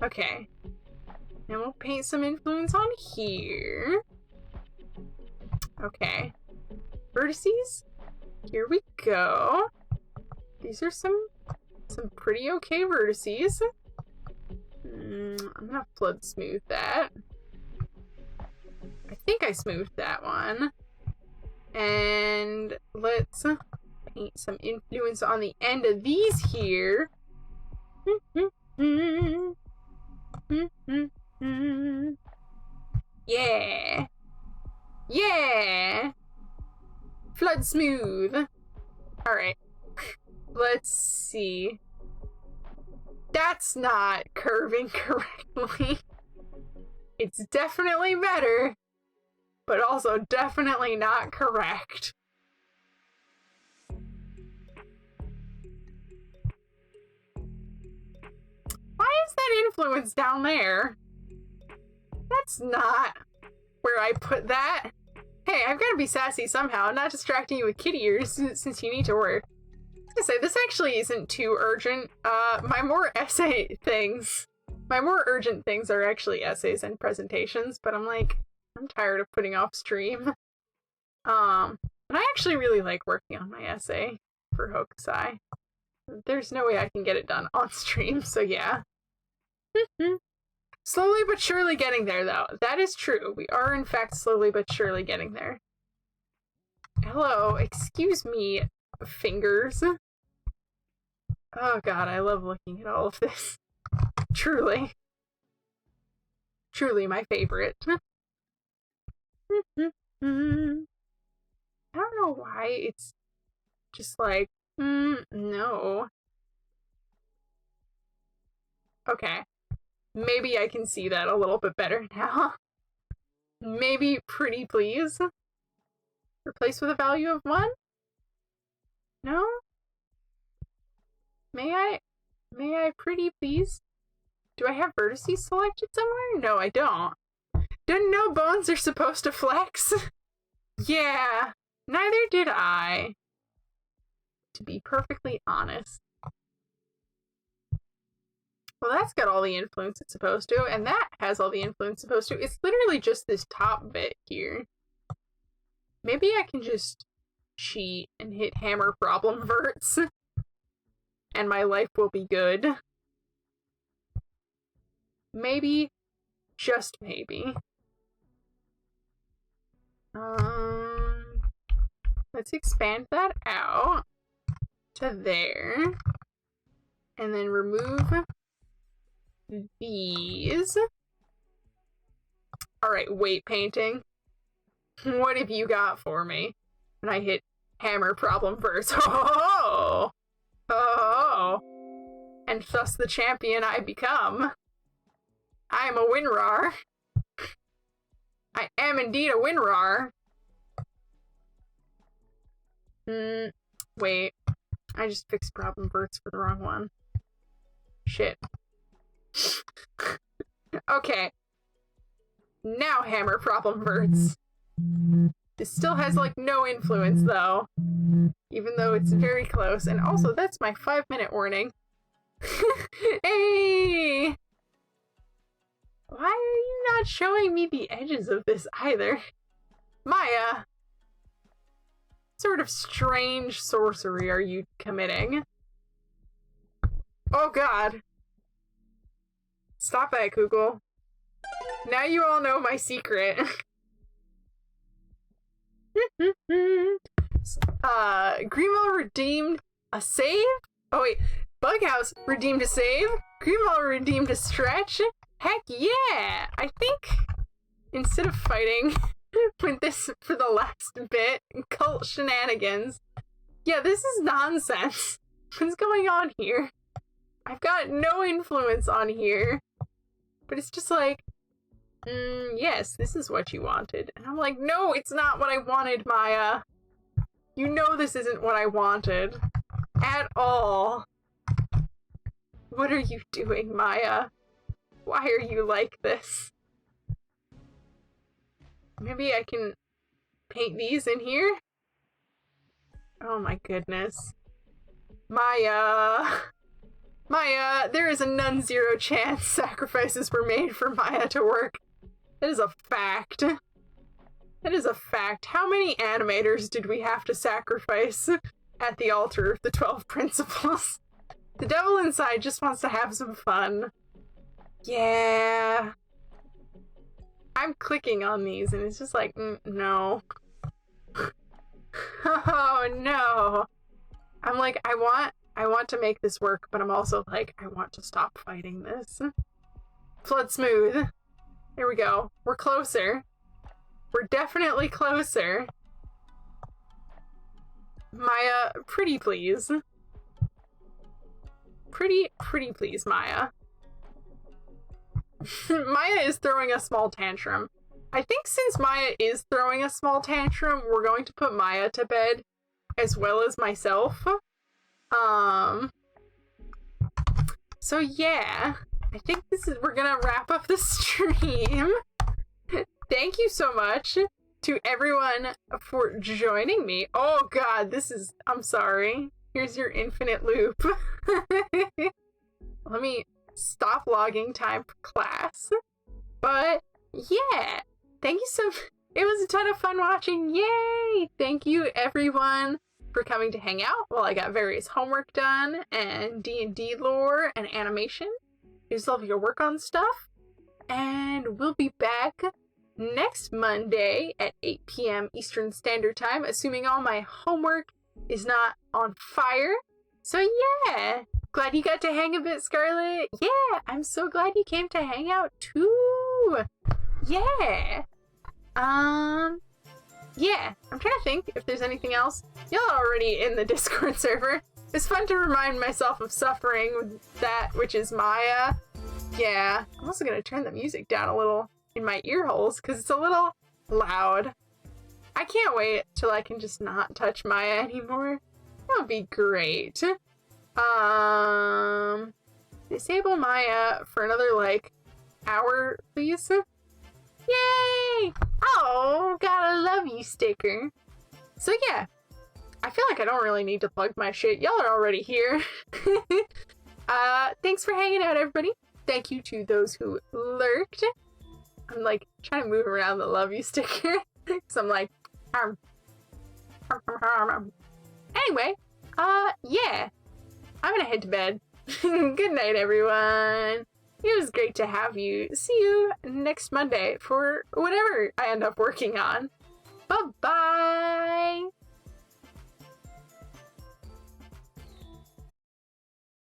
Okay. And we'll paint some influence on here. Okay. Vertices? Here we go. These are some pretty okay vertices. I'm gonna flood smooth that. I think I smoothed that one. And let's paint some influence on the end of these here. Yeah. Yeah. Flood smooth. Alright. Let's see. That's not curving correctly. It's definitely better, but also definitely not correct. Why is that influence down there? That's not where I put that. Hey, I've got to be sassy somehow, not distracting you with kitty ears since you need to work. I was gonna say, this actually isn't too urgent. My more urgent things are actually essays and presentations, but I'm tired of putting off stream. And I actually really like working on my essay for 𝐏𝐤𝐝. There's no way I can get it done on stream, so yeah. Slowly but surely getting there, though. That is true. We are, in fact, slowly but surely getting there. Hello, excuse me, fingers. Oh god, I love looking at all of this. Truly. Truly my favorite. I don't know why it's just like, no. Okay. Maybe I can see that a little bit better now. Maybe pretty please. Replace with a value of 1? No? May I pretty please? Do I have vertices selected somewhere? No, I don't. Didn't know bones are supposed to flex? Yeah, neither did I. To be perfectly honest. Well, that's got all the influence it's supposed to, and that has all the influence it's supposed to. It's literally just this top bit here. Maybe I can just cheat and hit hammer problem verts, and my life will be good. Maybe, just maybe. Let's expand that out to there, and then remove these. Alright, weight painting. What have you got for me? And I hit hammer problem verse. Oh! Oh! And thus the champion I become. I am a WinRAR. I am indeed a WinRAR. Wait. I just fixed problem verts for the wrong one. Shit. Okay. Now hammer problem verts. This still has, like, no influence, though. Even though it's very close. And also, that's my 5-minute warning. Hey! Why are you not showing me the edges of this either? Maya! sort of strange sorcery are you committing? Oh god. Stop that, 𝐾𝐽. Now you all know my secret. 𝐲𝐲𝐻 redeemed a save? Oh wait, Bughouse redeemed a save? 𝐲𝐲𝐻 redeemed a stretch? Heck yeah! I think instead of fighting with this for the last bit, cult shenanigans, yeah, this is nonsense. What's going on here? I've got no influence on here, but it's just like, yes, this is what you wanted. And I'm like, no, it's not what I wanted, Maya. You know this isn't what I wanted. At all. What are you doing, Maya? Why are you like this? Maybe I can paint these in here? Oh my goodness. Maya! Maya, there is a non-zero chance sacrifices were made for Maya to work. That is a fact. That is a fact. How many animators did we have to sacrifice at the altar of the 12 principles? The devil inside just wants to have some fun. Yeah. I'm clicking on these and it's just like, no. Oh no. I'm like, I want to make this work, but I'm also like, I want to stop fighting this. Flood smooth. Here we go. We're closer. We're definitely closer. Maya, pretty please. Pretty please, Maya. Maya is throwing a small tantrum. I think since Maya is throwing a small tantrum, we're going to put Maya to bed as well as myself. So yeah, I think we're gonna wrap up the stream. Thank you so much to everyone for joining me. Oh god, I'm sorry. Here's your infinite loop. Let me stop logging time for class. But yeah, thank you so much. It was a ton of fun watching. Yay! Thank you everyone for coming to hang out while I got various homework done and D&D lore and animation. I just love your work on stuff. And we'll be back next Monday at 8 p.m. Eastern Standard Time, assuming all my homework is not on fire. So yeah, glad you got to hang a bit, Scarlet. Yeah, I'm so glad you came to hang out too. Yeah. Yeah, I'm trying to think if there's anything else. Y'all are already in the Discord server. It's fun to remind myself of suffering with that, which is Maya. Yeah, I'm also gonna turn the music down a little in my ear holes because it's a little loud. I can't wait till I can just not touch Maya anymore. That would be great. Disable Maya for another, like, hour, please. Yay! Oh, gotta love you sticker. So yeah, I feel like I don't really need to plug my shit. Y'all are already here. Thanks for hanging out, everybody. Thank you to those who lurked. I'm like trying to move around the love you sticker. So I'm like, anyway, yeah, I'm gonna head to bed. Good night, everyone. It was great to have you. See you next Monday for whatever I end up working on. Bye-bye.